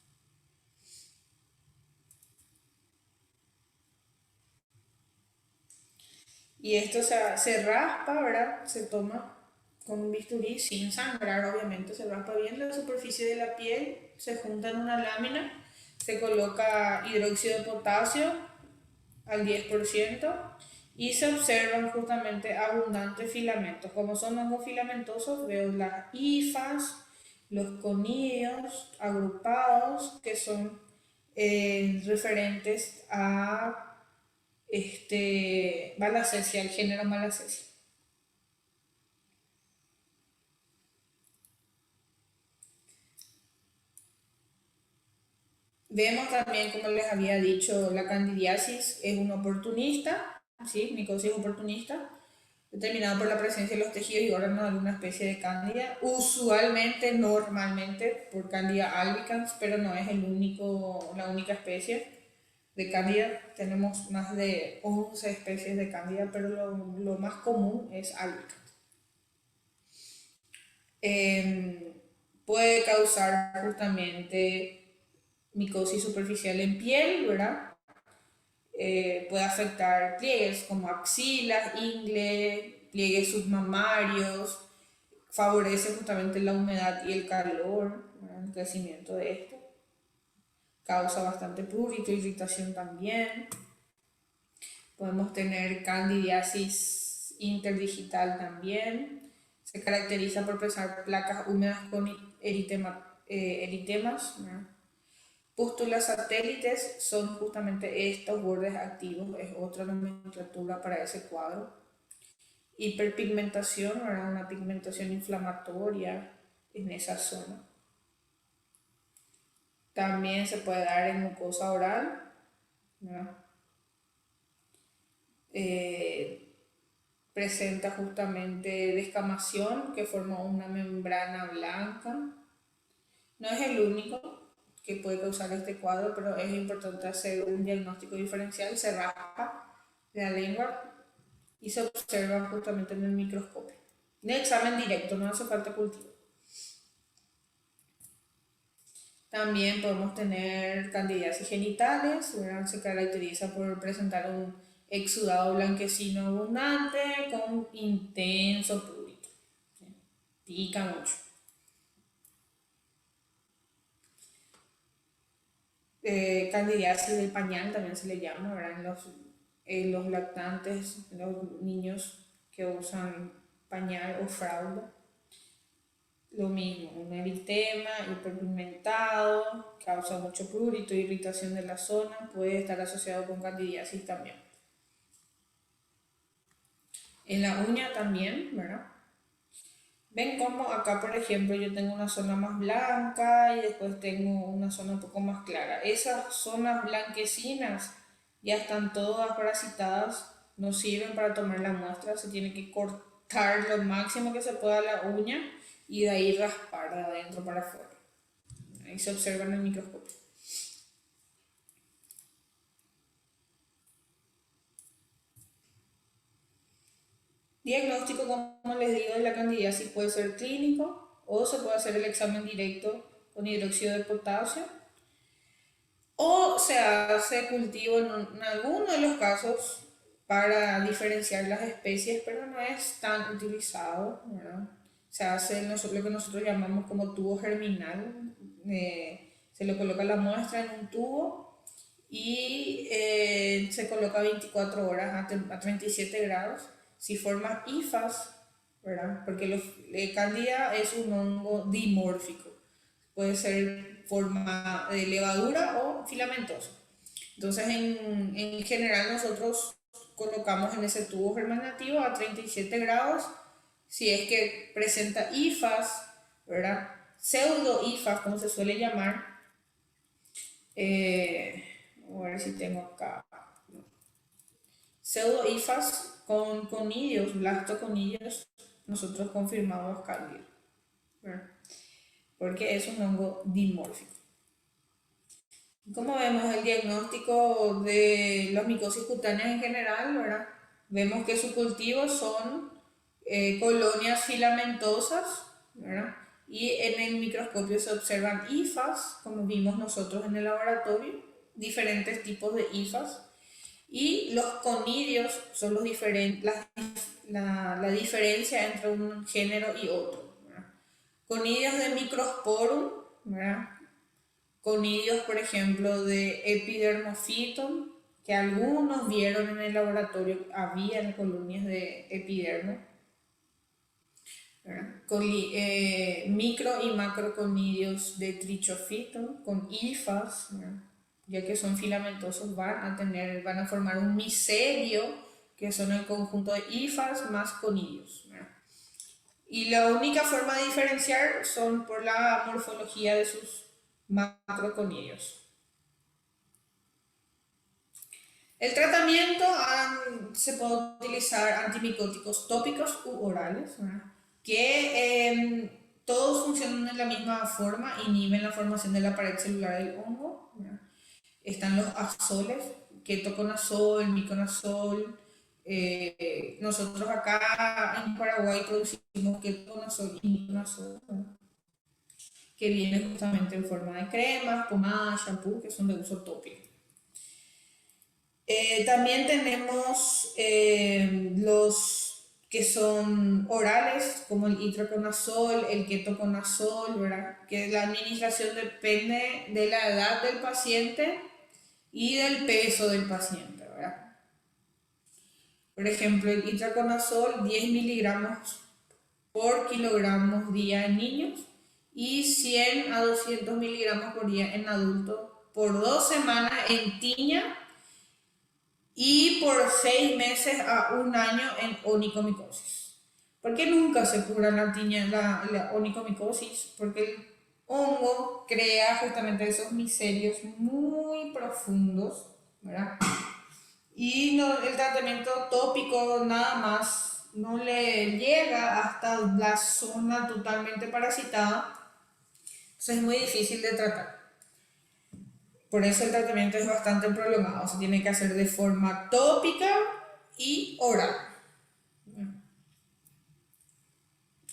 Y esto se raspa, ¿verdad? Se toma con un bisturí sin sangrar, obviamente. Se raspa bien la superficie de la piel, se junta en una lámina, se coloca hidróxido de potasio al 10% y se observan justamente abundantes filamentos. Como son hongos filamentosos, veo las hifas, los conidios agrupados, que son referentes a Malacesia, el género Malacesia. Vemos también, como les había dicho, la candidiasis es un oportunista, ¿sí? Micosis oportunista, determinado por la presencia de los tejidos y órganos de alguna especie de cándida, usualmente, normalmente, por Candida albicans, pero no es la única especie de cándida. Tenemos más de 11 especies de cándida, pero lo más común es albicans. Puede causar justamente micosis superficial en piel, ¿verdad? Puede afectar pliegues como axilas, ingle, pliegues submamarios, favorece justamente la humedad y el calor, ¿verdad? El crecimiento de esto. Causa bastante prurito, irritación también. Podemos tener candidiasis interdigital también. Se caracteriza por presentar placas húmedas con eritemas, ¿no? Pústulas satélites son justamente estos bordes activos, es otra nomenclatura para ese cuadro. Hiperpigmentación, ¿verdad? Una pigmentación inflamatoria en esa zona. También se puede dar en mucosa oral, ¿verdad? Presenta justamente descamación que forma una membrana blanca. No es el único que puede causar este cuadro, pero es importante hacer un diagnóstico diferencial. Se raspa la lengua y se observa justamente en el microscopio. En el examen directo, no hace falta cultivo. También podemos tener candidiasis genitales, ¿verdad? Se caracteriza por presentar un exudado blanquecino abundante con intenso prurito. ¿Sí? Pica mucho. Candidiasis del pañal también se le llama, ¿verdad? En los lactantes, en los niños que usan pañal o fralda. Lo mismo, un eritema hiperpigmentado, causa mucho prurito, irritación de la zona, puede estar asociado con candidiasis también. En la uña también, ¿verdad? Ven como acá, por ejemplo, yo tengo una zona más blanca y después tengo una zona un poco más clara. Esas zonas blanquecinas ya están todas parasitadas, no sirven para tomar la muestra, se tiene que cortar lo máximo que se pueda la uña y de ahí raspar de adentro para afuera. Ahí se observa en el microscopio. Diagnóstico, como les digo, de la candidiasis puede ser clínico o se puede hacer el examen directo con hidróxido de potasio o se hace cultivo en algunos de los casos para diferenciar las especies, pero no es tan utilizado, ¿verdad? Se hace lo que nosotros llamamos como tubo germinal, se le coloca la muestra en un tubo y se coloca 24 horas a 37 grados. Si forma hifas, ¿verdad? Porque Candida es un hongo dimórfico, puede ser forma de levadura o filamentoso. Entonces, en general nosotros colocamos en ese tubo germinativo a 37 grados. Si es que presenta hifas, ¿verdad? Pseudo hifas, como se suele llamar. A ver si tengo acá. Pseudo hifas con conidios, blastoconidios, nosotros confirmamos cándido, ¿verdad? Porque es un hongo dimórfico. Como vemos el diagnóstico de las micosis cutáneas en general, ¿verdad? Vemos que sus cultivos son colonias filamentosas, ¿verdad? Y en el microscopio se observan hifas, como vimos nosotros en el laboratorio, diferentes tipos de hifas. Y los conidios son los la diferencia entre un género y otro, ¿verdad? Conidios de Microsporum, ¿verdad? Conidios, por ejemplo, de Epidermophyton, que algunos vieron en el laboratorio, habían colonias de epidermo, ¿verdad? Micro y macroconidios de Trichophyton con hifas, ¿verdad? Ya que son filamentosos, van a formar un micelio, que son el conjunto de hifas más conidios, ¿verdad? Y la única forma de diferenciar son por la morfología de sus macroconidios. El tratamiento se puede utilizar antimicóticos tópicos u orales, ¿verdad? Que todos funcionan de la misma forma, inhiben la formación de la pared celular del hongo, ¿verdad? Están los azoles, ketoconazol, miconazol. Nosotros acá en Paraguay producimos ketoconazol y miconazol, ¿verdad? Que vienen justamente en forma de cremas, pomadas, shampoo, que son de uso tópico. También tenemos los que son orales, como el itraconazol, el ketoconazol, ¿verdad? Que la administración depende de la edad del paciente y del peso del paciente, ¿verdad? Por ejemplo, el itraconazol, 10 miligramos por kilogramos día en niños y 100 a 200 miligramos por día en adultos por 2 semanas en tiña y por 6 meses a 1 año en onicomicosis. ¿Por qué nunca se cura la tiña, la onicomicosis? Porque el hongo crea justamente esos micelios muy profundos, ¿verdad? Y el tratamiento tópico nada más no le llega hasta la zona totalmente parasitada, entonces es muy difícil de tratar. Por eso el tratamiento es bastante prolongado, se tiene que hacer de forma tópica y oral.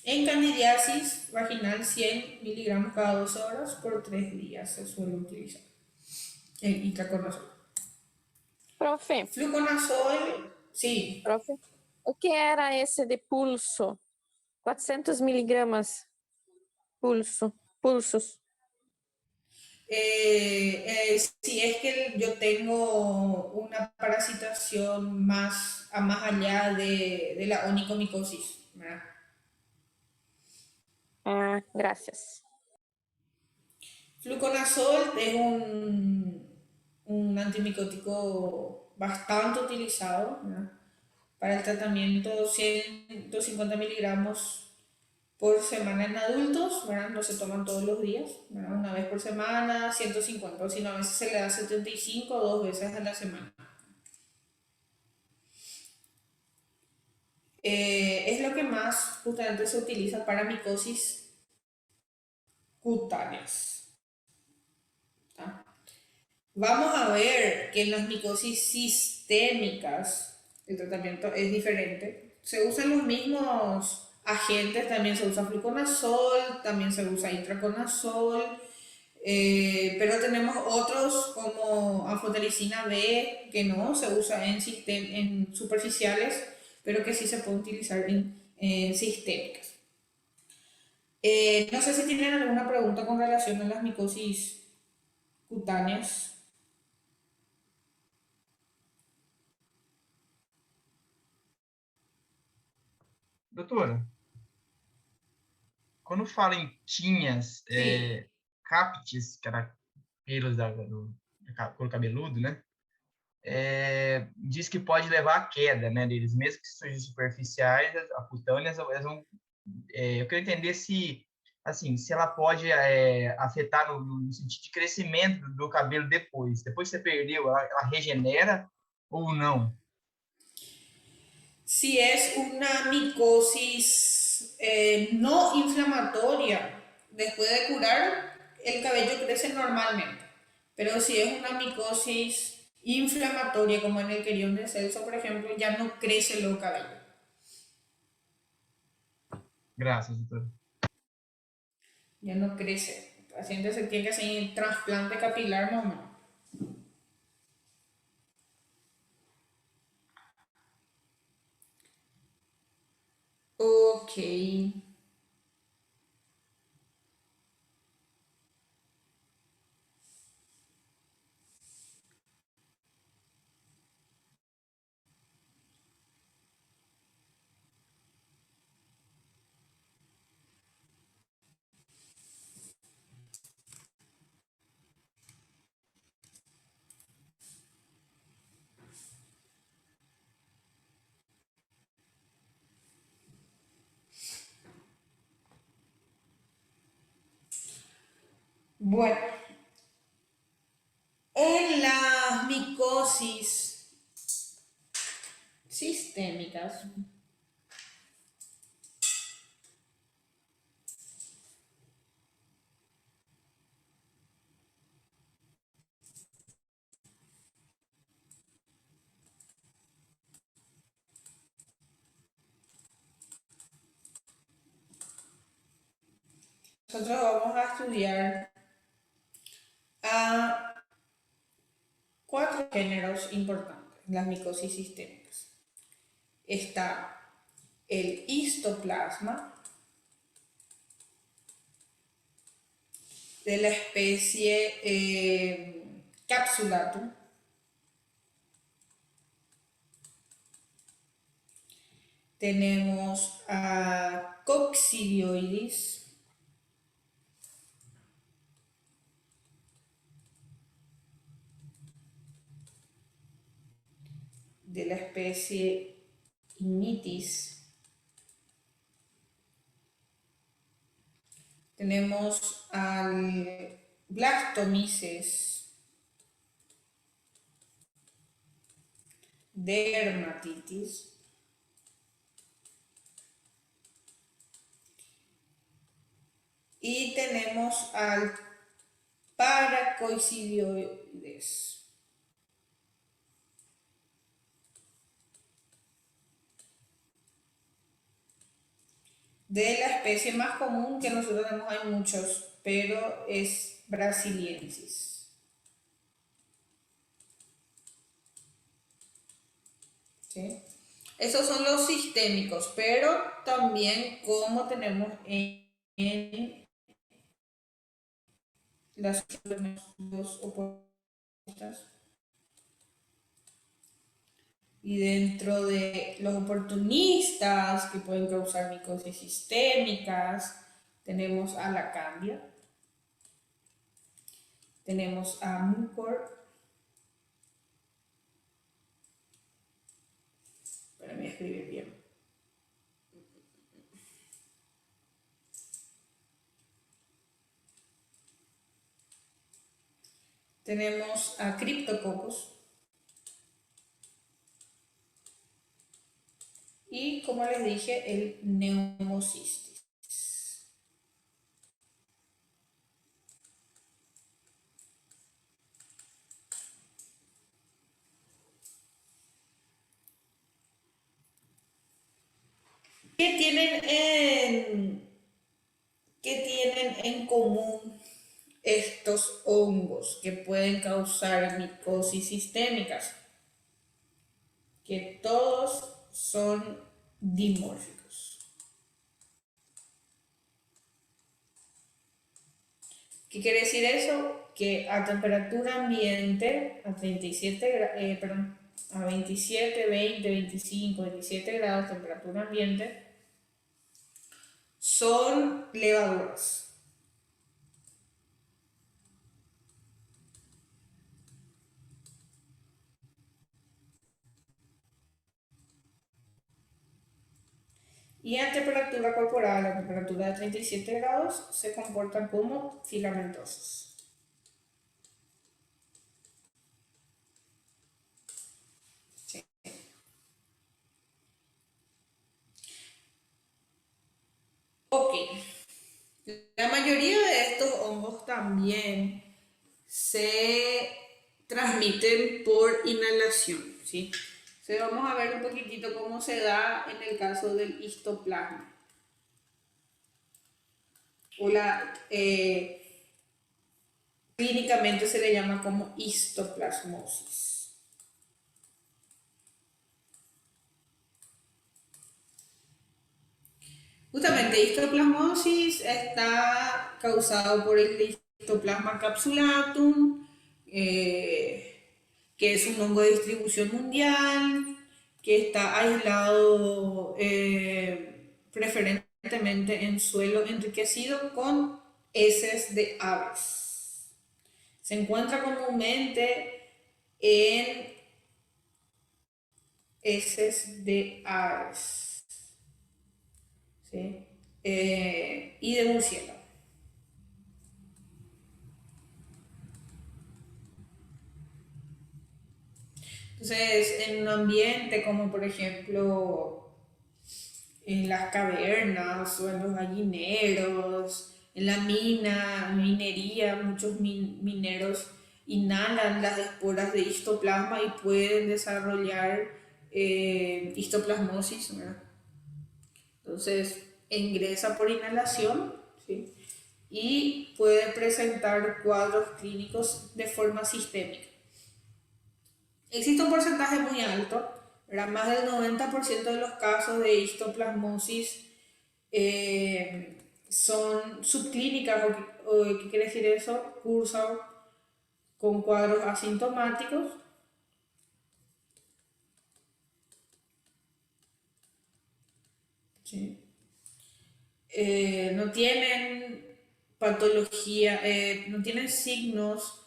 En candidiasis vaginal, 100 miligramos cada 12 horas por 3 días se suele utilizar el itraconazol. Profe, Fluconazol, sí. profe, o que era esse de pulso? 400 miligramas pulsos. Si es que yo tengo una parasitación más allá de la onicomicosis, ¿verdad? Ah, gracias. Fluconazol es un antimicótico bastante utilizado, ¿verdad? Para el tratamiento, 150 miligramos por semana en adultos, ¿verdad? No se toman todos los días, ¿verdad? Una vez por semana, 150, o si no, a veces se le da 75 o 2 veces a la semana. Es lo que más justamente se utiliza para micosis cutáneas. ¿Tá? Vamos a ver que en las micosis sistémicas el tratamiento es diferente. Se usan los mismos agentes, también se usa fluconazol, también se usa itraconazol, pero tenemos otros como anfotericina B que no se usa en superficiales, pero que sí se puede utilizar en sistémicas. No sé si tienen alguna pregunta con relación a las micosis cutáneas. Doutora, quando fala em tinhas, Sí. captes, que era pelos do couro cabeludo, né? diz que pode levar à queda, né, deles, mesmo que sejam superficiais, a cutâneas, elas vão, eu quero entender se, assim, se ela pode afetar no sentido de crescimento do cabelo depois que você perdeu, ela regenera ou não? Si es una micosis no inflamatoria, después de curar, el cabello crece normalmente. Pero si es una micosis inflamatoria, como en el querión de Celso, por ejemplo, ya no crece el cabello. Graças, doutora. Ya no crece. El paciente se tiene que hacer trasplante capilar más o menos. Ok. Bueno, en las micosis sistémicas, nosotros vamos a estudiar a 4 géneros importantes, las micosis sistémicas. Está el histoplasma de la especie Capsulatum. Tenemos a Coccidioides, de la especie Ignitis. Tenemos al Blastomyces dermatitis. Y tenemos al Paracoicidioides. De la especie más común que nosotros tenemos, hay muchos, pero es brasiliensis. ¿Sí? Esos son los sistémicos, pero también como tenemos en las dos opuestas. Y dentro de los oportunistas que pueden causar micosis sistémicas, tenemos a la Candia, tenemos a Mucor, espérame a escribir bien. Tenemos a Cryptococcus. Y como les dije, el Pneumocystis. ¿Qué tienen en común estos hongos que pueden causar micosis sistémicas? Que todos son dimórficos. ¿Qué quiere decir eso? Que a temperatura ambiente, a 27, 20, 25, 27 grados de temperatura ambiente, son levaduras. y a temperatura corporal, a temperatura de 37 grados, se comportan como filamentosos. Sí. Ok. La mayoría de estos hongos también se transmiten por inhalación, ¿sí? Entonces vamos a ver un poquitito cómo se da en el caso del histoplasma. Clínicamente se le llama como histoplasmosis. Justamente, histoplasmosis está causado por el Histoplasma capsulatum, que es un hongo de distribución mundial, que está aislado preferentemente en suelo enriquecido con heces de aves. Se encuentra comúnmente en heces de aves, ¿sí? Y de murciélago. Entonces, en un ambiente como por ejemplo en las cavernas o en los gallineros, en la minería, muchos mineros inhalan las esporas de histoplasma y pueden desarrollar histoplasmosis, ¿verdad? Entonces, ingresa por inhalación, ¿sí? Y puede presentar cuadros clínicos de forma sistémica. Existe un porcentaje muy alto, ¿verdad? Más del 90% de los casos de histoplasmosis son subclínicas, ¿qué quiere decir eso? Cursan con cuadros asintomáticos. ¿Sí? No tienen patología, no tienen signos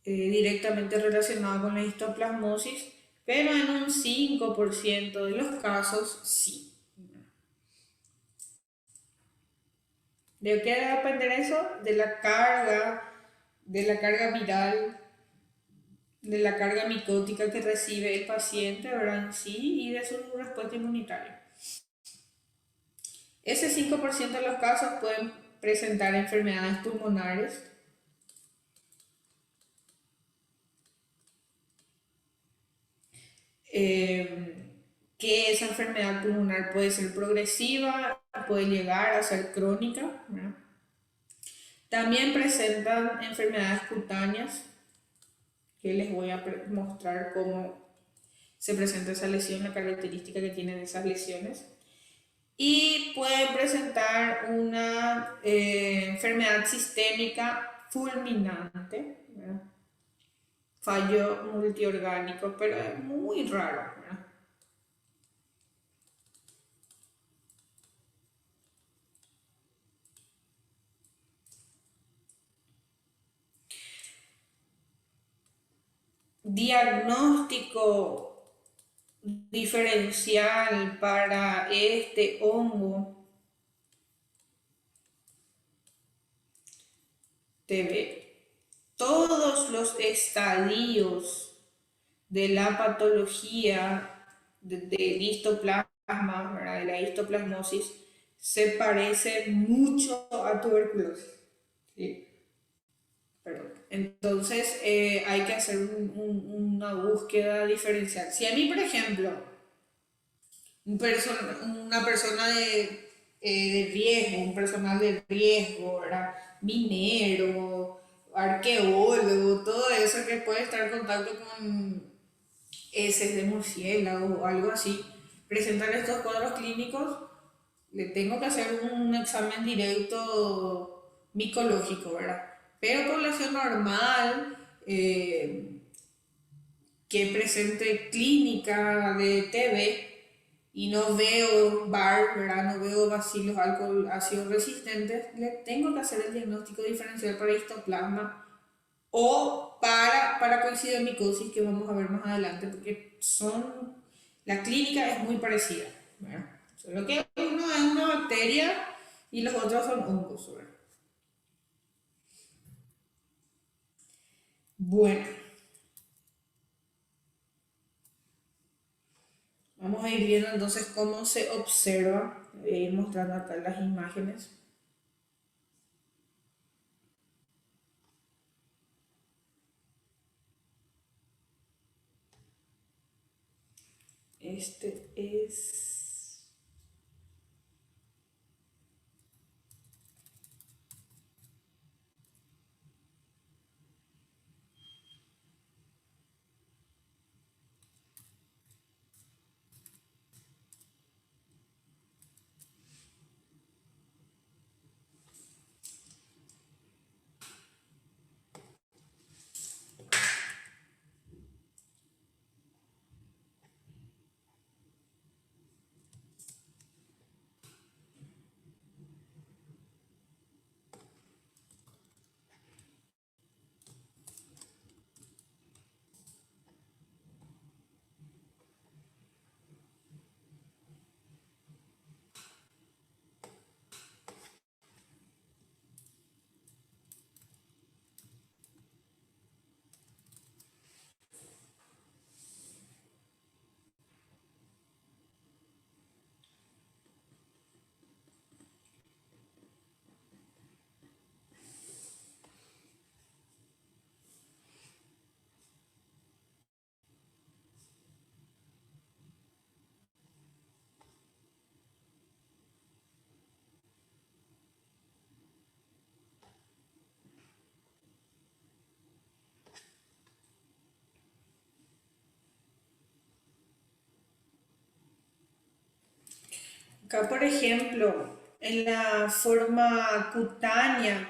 directamente relacionados con la histoplasmosis, pero en un 5% de los casos sí. ¿De qué debe depender eso? De la carga viral, de la carga micótica que recibe el paciente, ¿verdad? En sí, y de su respuesta inmunitaria. Ese 5% de los casos pueden presentar enfermedades pulmonares, que esa enfermedad pulmonar puede ser progresiva, puede llegar a ser crónica, ¿verdad? También presentan enfermedades cutáneas, que les voy a mostrar cómo se presenta esa lesión, la característica que tienen esas lesiones. Y pueden presentar una enfermedad sistémica fulminante, ¿verdad? Fallo multiorgánico, pero es muy raro, ¿verdad? Diagnóstico diferencial para este hongo TB. Todos los estadios de la patología del histoplasma, ¿verdad? De la histoplasmosis, se parece mucho a tuberculosis, ¿sí? Entonces hay que hacer una búsqueda diferencial. Si a mí, por ejemplo, una persona de riesgo, un personal de riesgo, ¿verdad? Minero, arqueólogo, todo eso que puede estar en contacto con heces de murciélago o algo así, presentan estos cuadros clínicos, le tengo que hacer un examen directo micológico, ¿verdad? Pero población normal, que presente clínica de TB y no veo VAR, ¿verdad? No veo bacilos alcohol ácido resistentes, le tengo que hacer el diagnóstico diferencial para histoplasma o para coincidomicosis, que vamos a ver más adelante, porque la clínica es muy parecida, ¿verdad? Solo que uno es una bacteria y los otros son hongos, ¿verdad? Bueno, vamos a ir viendo entonces cómo se observa. Voy a ir mostrando acá las imágenes. Este es... Acá, por ejemplo, en la forma cutánea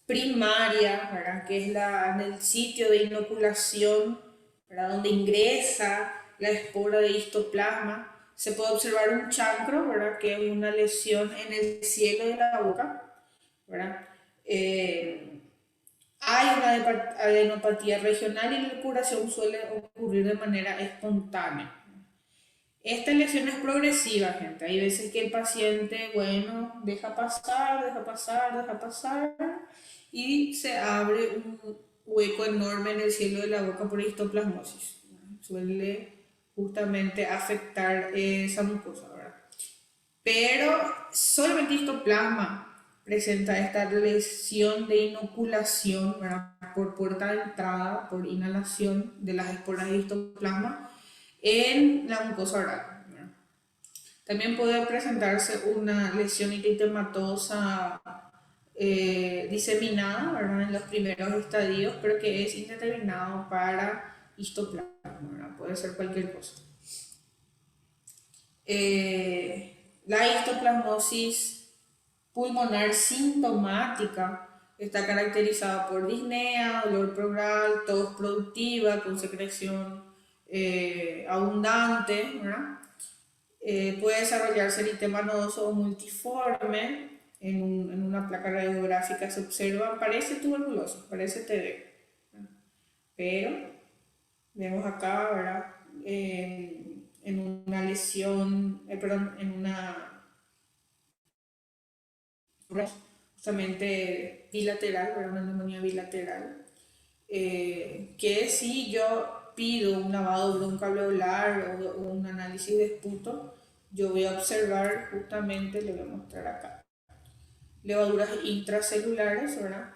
primaria, ¿verdad? Que es en el sitio de inoculación, ¿verdad? Donde ingresa la espora de histoplasma, se puede observar un chancro, ¿verdad? Que es una lesión en el cielo de la boca, ¿verdad? Hay una adenopatía regional y la curación suele ocurrir de manera espontánea. Esta lesión es progresiva, gente. Hay veces que el paciente, bueno, deja pasar, deja pasar, deja pasar y se abre un hueco enorme en el cielo de la boca por histoplasmosis. Suele justamente afectar esa mucosa, ¿verdad? Pero solamente histoplasma presenta esta lesión de inoculación, ¿verdad? Por puerta de entrada, por inhalación de las esporas de histoplasma en la mucosa oral, ¿verdad? También puede presentarse una lesión eritematosa diseminada, ¿verdad? En los primeros estadios, pero que es indeterminado para histoplasma, ¿verdad? Puede ser cualquier cosa. La histoplasmosis pulmonar sintomática está caracterizada por disnea, dolor pleural, tos productiva con secreción abundante, ¿verdad? Puede desarrollarse eritema nodoso o multiforme. En una placa radiográfica se observa, parece tuberculosis, parece TB, ¿verdad? Pero vemos acá, ¿verdad? En una lesión, perdón, en una justamente bilateral, ¿verdad? Una neumonía bilateral, que si yo pido un lavado broncoalveolar o un análisis de esputo, yo voy a observar justamente, le voy a mostrar acá, levaduras intracelulares, ¿verdad?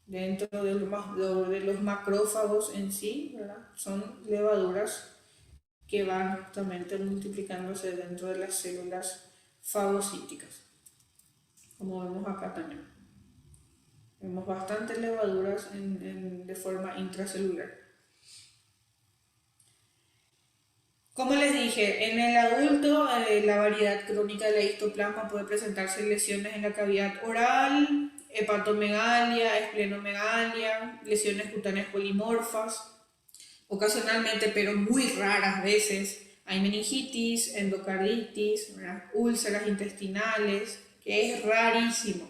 Dentro de los macrófagos en sí, ¿verdad? Son levaduras que van justamente multiplicándose dentro de las células fagocíticas, como vemos acá también. Vemos bastantes levaduras de forma intracelular. Como les dije, en el adulto la variedad crónica de la histoplasma puede presentarse lesiones en la cavidad oral, hepatomegalia, esplenomegalia, lesiones cutáneas polimorfas. Ocasionalmente, pero muy raras veces, hay meningitis, endocarditis, ¿verdad? Úlceras intestinales, que es rarísimo.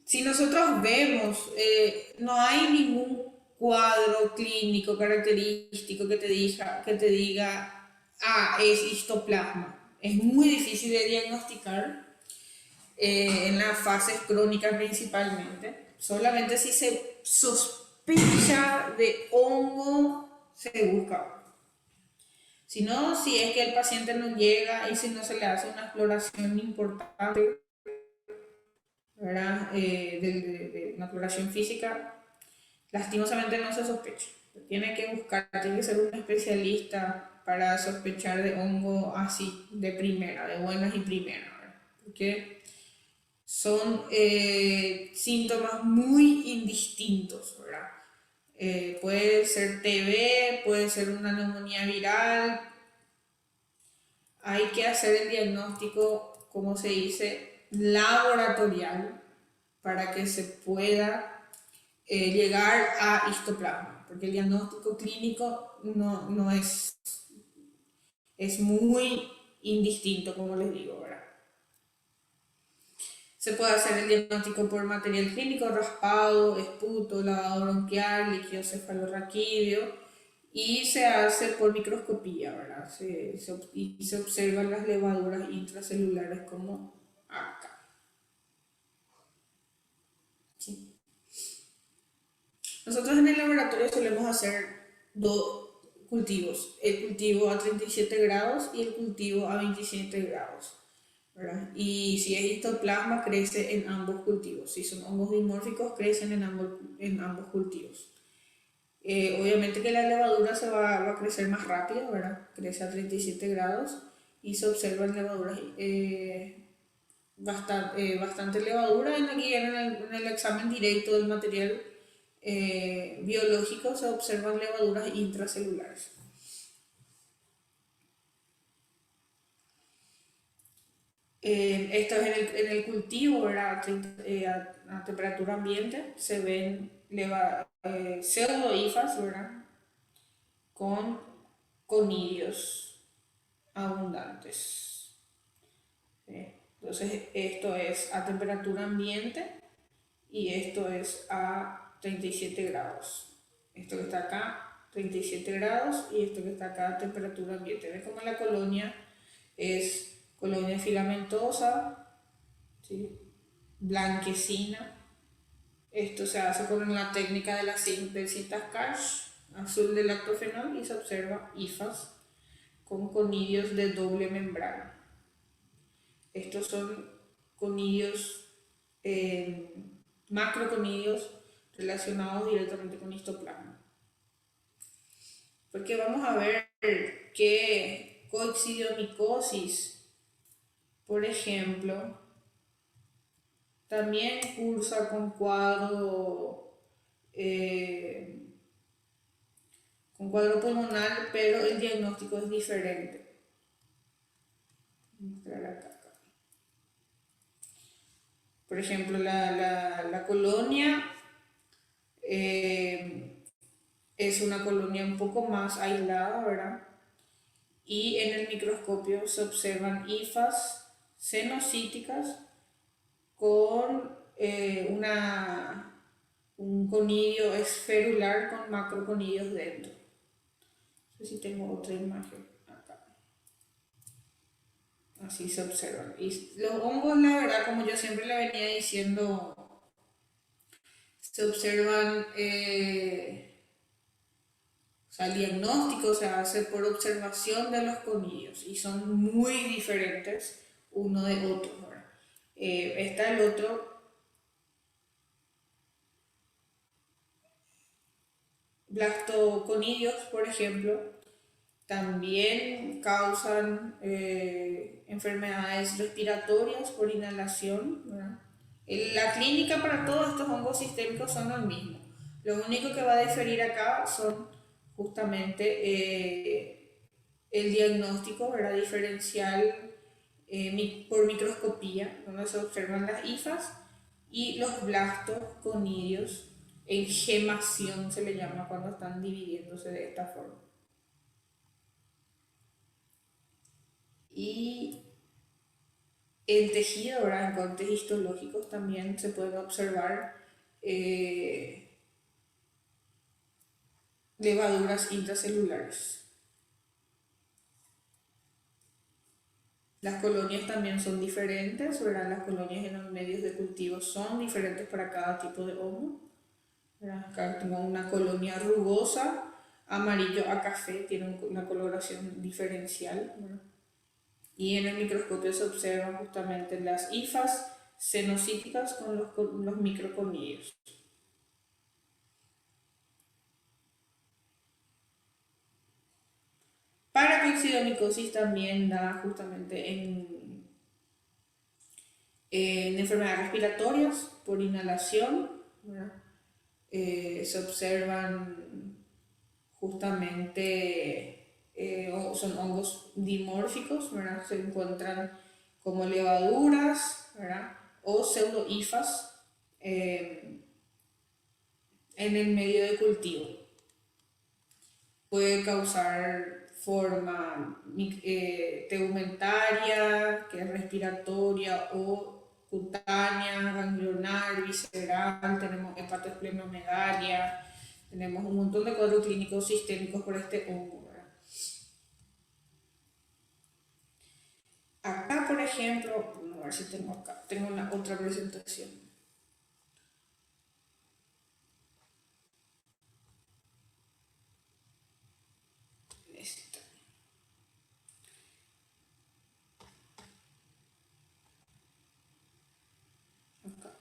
Si nosotros vemos, no hay ningún cuadro clínico característico que te diga, ah, es histoplasma. Es muy difícil de diagnosticar en las fases crónicas principalmente. Solamente si se sospecha de hongo se busca. Si no, si es que el paciente no llega y si no se le hace una exploración importante, ¿verdad? De una exploración física, lastimosamente no se sospecha. Tiene que buscar, tiene que ser un especialista para sospechar de hongo así, de primera, de buenas y primeras, ¿verdad? Porque son síntomas muy indistintos, ¿verdad? Puede ser TB, puede ser una neumonía viral. Hay que hacer el diagnóstico, como se dice, laboratorial para que se pueda llegar a histoplasma, porque el diagnóstico clínico no es muy indistinto, como les digo, ¿verdad? Se puede hacer el diagnóstico por material clínico, raspado, esputo, lavado bronquial, líquido cefalorraquídeo, y se hace por microscopía, ¿verdad? Y se observan las levaduras intracelulares como acá. ¿Sí? Nosotros en el laboratorio solemos hacer dos cultivos, el cultivo a 37 grados y el cultivo a 27 grados, ¿verdad? Y si es histoplasma, crece en ambos cultivos. Si son hongos dimórficos, crecen en ambos cultivos. Obviamente que la levadura va a crecer más rápido, ¿verdad? Crece a 37 grados y se observan levaduras, bastante levadura. Aquí en el examen directo del material biológico se observan levaduras intracelulares. Esto es en el cultivo, ¿verdad? A temperatura ambiente se ven pseudohifas, ¿verdad? Con conidios abundantes. ¿Sí? Entonces esto es a temperatura ambiente y esto es a 37 grados. Esto que está acá, 37 grados, y esto que está acá a temperatura ambiente. ¿Ves cómo la colonia es colonia filamentosa, ¿sí? Blanquecina? Esto se hace con la técnica de las cintas Cash, azul de lactofenol, y se observa hifas con conidios de doble membrana. Estos son conidios, macroconidios relacionados directamente con histoplasma. Porque vamos a ver que coexidiomicosis, por ejemplo, también cursa con cuadro pulmonar, pero el diagnóstico es diferente. Voy a mostrar acá. Por ejemplo, la colonia es una colonia un poco más aislada, ¿verdad? Y en el microscopio se observan hifas cenocíticas con un conidio esferular con macroconidios dentro. No sé si tengo otra imagen acá. Así se observan. Y los hongos, la verdad, como yo siempre le venía diciendo, se observan, o sea, el diagnóstico se hace por observación de los conidios y son muy diferentes uno de otro, ¿verdad? Está el otro, blastoconidios, por ejemplo, también causan enfermedades respiratorias por inhalación, ¿verdad? La clínica para todos estos hongos sistémicos son lo mismo. Lo único que va a diferir acá son justamente el diagnóstico, ¿verdad? Diferencial por microscopía, donde se observan las hifas, y los blastoconidios en gemación se le llama cuando están dividiéndose de esta forma. Y el tejido, ¿verdad? En cortes histológicos también se pueden observar levaduras intracelulares. Las colonias también son diferentes, ¿verdad? Las colonias en los medios de cultivo son diferentes para cada tipo de hongo. ¿Verdad? Acá tengo una colonia rugosa, amarillo a café, tiene una coloración diferencial, ¿verdad? Y en el microscopio se observan justamente las hifas cenocíticas con los microconillos. Paracoxidomicosis también da justamente en enfermedades respiratorias por inhalación, ¿verdad? Se observan justamente, son hongos dimórficos, ¿verdad? Se encuentran como levaduras, ¿verdad? O pseudohifas en el medio de cultivo. Puede causar forma tegumentaria, que es respiratoria, o cutánea, ganglionar, visceral, tenemos hepatosplenomegalia, tenemos un montón de cuadros clínicos sistémicos por este hongo, ¿verdad? Acá, por ejemplo, a ver si tengo acá, tengo una otra presentación. Esta. Acá.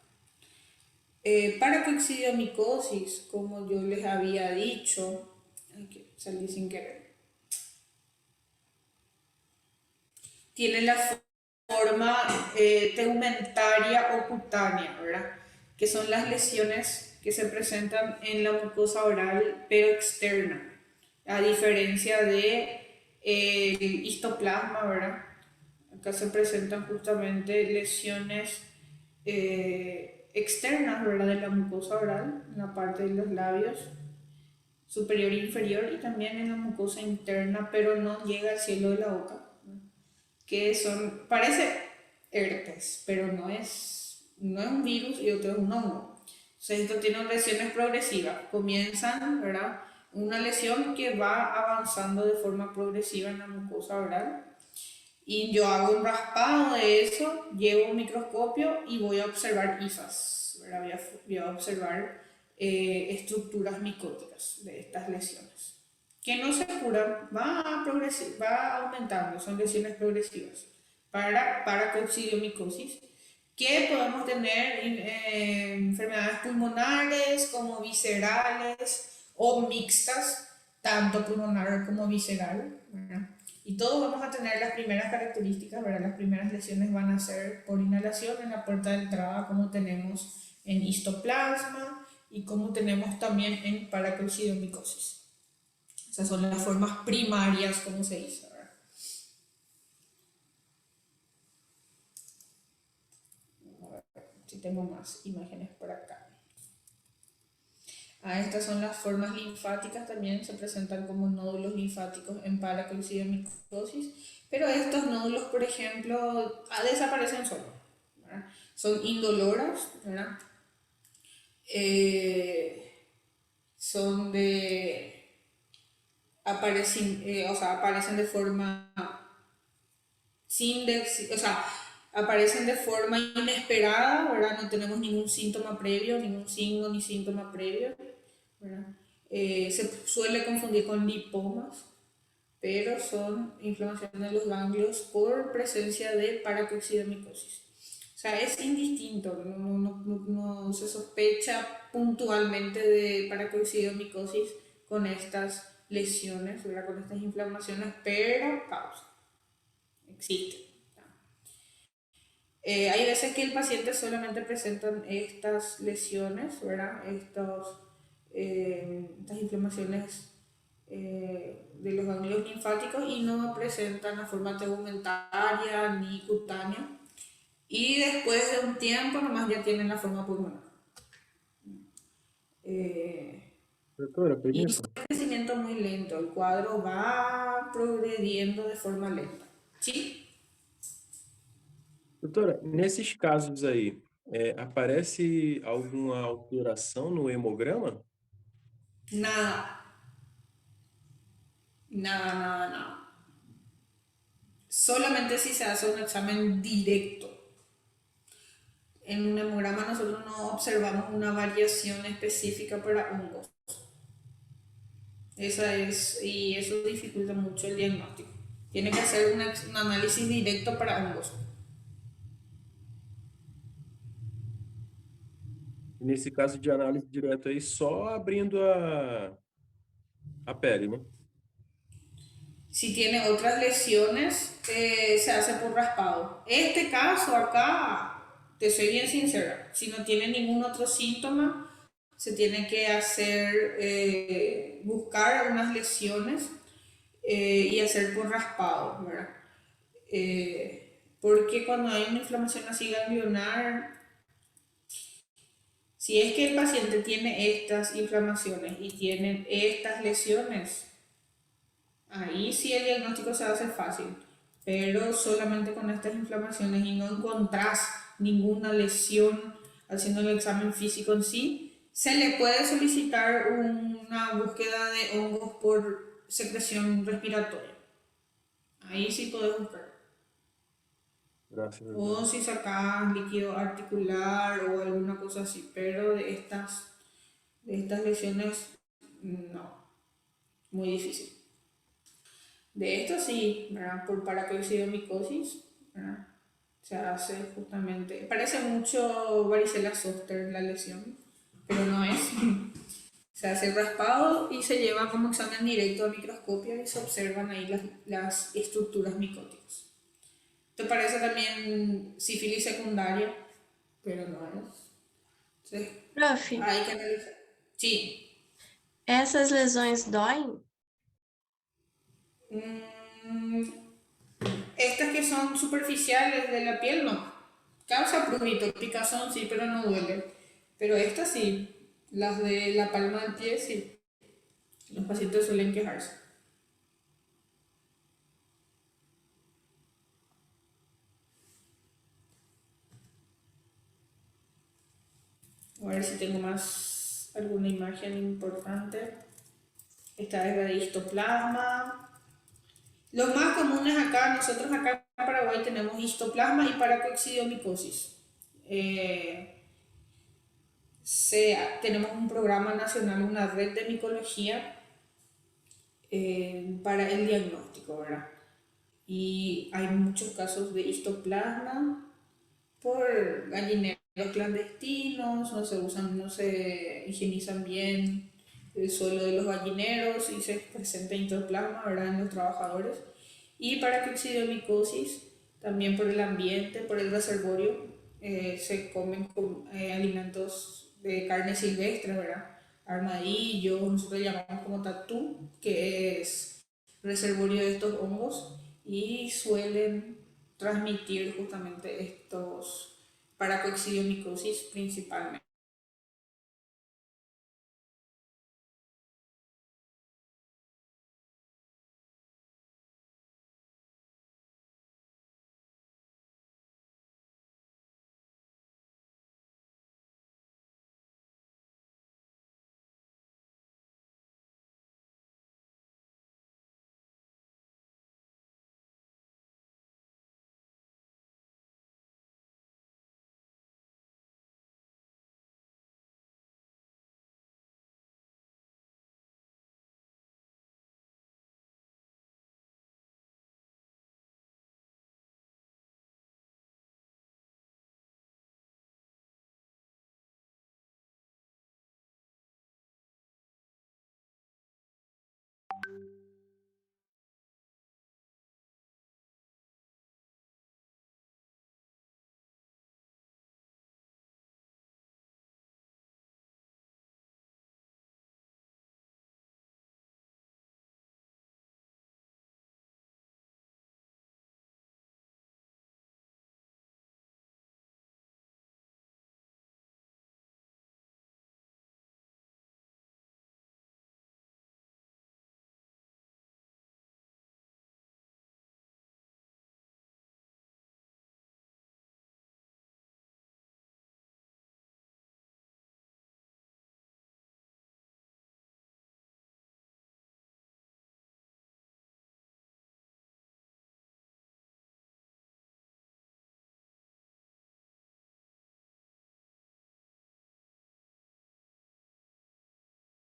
Paracoxidomicosis, como yo les había dicho, ay, que salí sin querer, tiene la forma tegumentaria o cutánea, ¿verdad? Que son las lesiones que se presentan en la mucosa oral, pero externa, a diferencia de el histoplasma, ¿verdad? Acá se presentan justamente lesiones externas, ¿verdad? De la mucosa oral, en la parte de los labios superior e inferior, y también en la mucosa interna, pero no llega al cielo de la boca, que son, parece herpes, pero no es un virus y otro es un hongo. Entonces esto tiene lesiones progresivas, comienzan, ¿verdad? Una lesión que va avanzando de forma progresiva en la mucosa oral, y yo hago un raspado de eso, llevo un microscopio y voy a observar hifas, ¿verdad? Voy a observar estructuras micóticas de estas lesiones, que no se curan, va aumentando, son lesiones progresivas para coccidiomicosis, que podemos tener enfermedades pulmonares como viscerales o mixtas, tanto pulmonar como visceral, ¿verdad? Y todos vamos a tener las primeras características, ¿verdad? Las primeras lesiones van a ser por inhalación en la puerta de entrada, como tenemos en histoplasma y como tenemos también en paracoxidomicosis. Esas son las formas primarias, como se dice, ¿verdad? A ver si tengo más imágenes por acá. Estas son las formas linfáticas, también se presentan como nódulos linfáticos en paracoxidomicosis, pero estos nódulos, por ejemplo, desaparecen solos, ¿verdad? Son indoloras, ¿verdad? Son de... aparecen de forma o sea, aparecen de forma inesperada, ¿verdad? No tenemos ningún síntoma previo, ningún signo ni síntoma previo, ¿verdad? Se suele confundir con lipomas, pero son inflamaciones de los ganglios por presencia de paracoxidomicosis. O sea, es indistinto, no se sospecha puntualmente de paracoxidomicosis con estas lesiones, ¿verdad? Con estas inflamaciones, pero causa, existe. Hay veces que el paciente solamente presenta estas lesiones, ¿verdad? Estas inflamaciones de los ganglios linfáticos, y no presentan la forma tegumentaria ni cutánea. Y después de un tiempo nomás ya tienen la forma pulmonar. Doutora, Y permita? es un crecimiento muy lento, el cuadro va progrediendo de forma lenta. ¿Sí? Doutora, nesses casos aí, aparece alguma alteração no hemograma? Nada, nada, nada, nada. solamente si se hace un examen directo. En un hemograma nosotros no observamos una variación específica para hongos. Y eso dificulta mucho el diagnóstico. Tiene que hacer un análisis directo para hongos. Nesse caso de análise direta aí, só abrindo a pele, né? Si tiene otras lesiones, se hace por raspado. Este caso acá, te soy bien sincera, si no tiene ningún otro síntoma, se tiene que hacer, buscar unas lesiones y hacer por raspado, ¿verdad? Porque cuando hay una inflamación así ganglionar, si es que el paciente tiene estas inflamaciones y tiene estas lesiones, ahí sí el diagnóstico se hace fácil, pero solamente con estas inflamaciones y no encontrás ninguna lesión haciendo el examen físico en sí, se le puede solicitar una búsqueda de hongos por secreción respiratoria. Ahí sí podés buscar. Graças a O Deus. si sacás líquido articular o alguna cosa así, pero de estas lesiones, no, muy difícil. De esto sí, ¿verdad? Por paracoincidomicosis, ¿verdad? Se hace justamente, parece mucho varicela zoster la lesión, pero no es. Se hace raspado y se lleva como examen directo a microscopio y se observan ahí las estructuras micóticas. ¿Te parece también sífilis secundaria? Pero no es. Entonces, Prof, hay que analizar. Sí. essas lesões doem? Mm, Estas que son superficiales de la piel, no. Causa prurito, picazón sí, pero no duele. Pero estas sí, las de la palma del pie sí. Los pacientes suelen quejarse. A ver si tengo más alguna imagen importante. Esta es la de histoplasma. Los más comunes acá, nosotros acá en Paraguay tenemos histoplasma y paracoxidomicosis. Tenemos un programa nacional, una red de micología para el diagnóstico, ¿verdad? Y hay muchos casos de histoplasma por gallineros clandestinos, no se higienizan bien el suelo de los gallineros y se presenta histoplasma, ¿verdad?, en los trabajadores. Y para coccidiomicosis, también por el ambiente, por el reservorio, se comen alimentos de carne silvestre, ¿verdad? Armadillos, nosotros llamamos como tatú, que es reservorio de estos hongos, y suelen transmitir justamente estos paracoxidomicosis principalmente.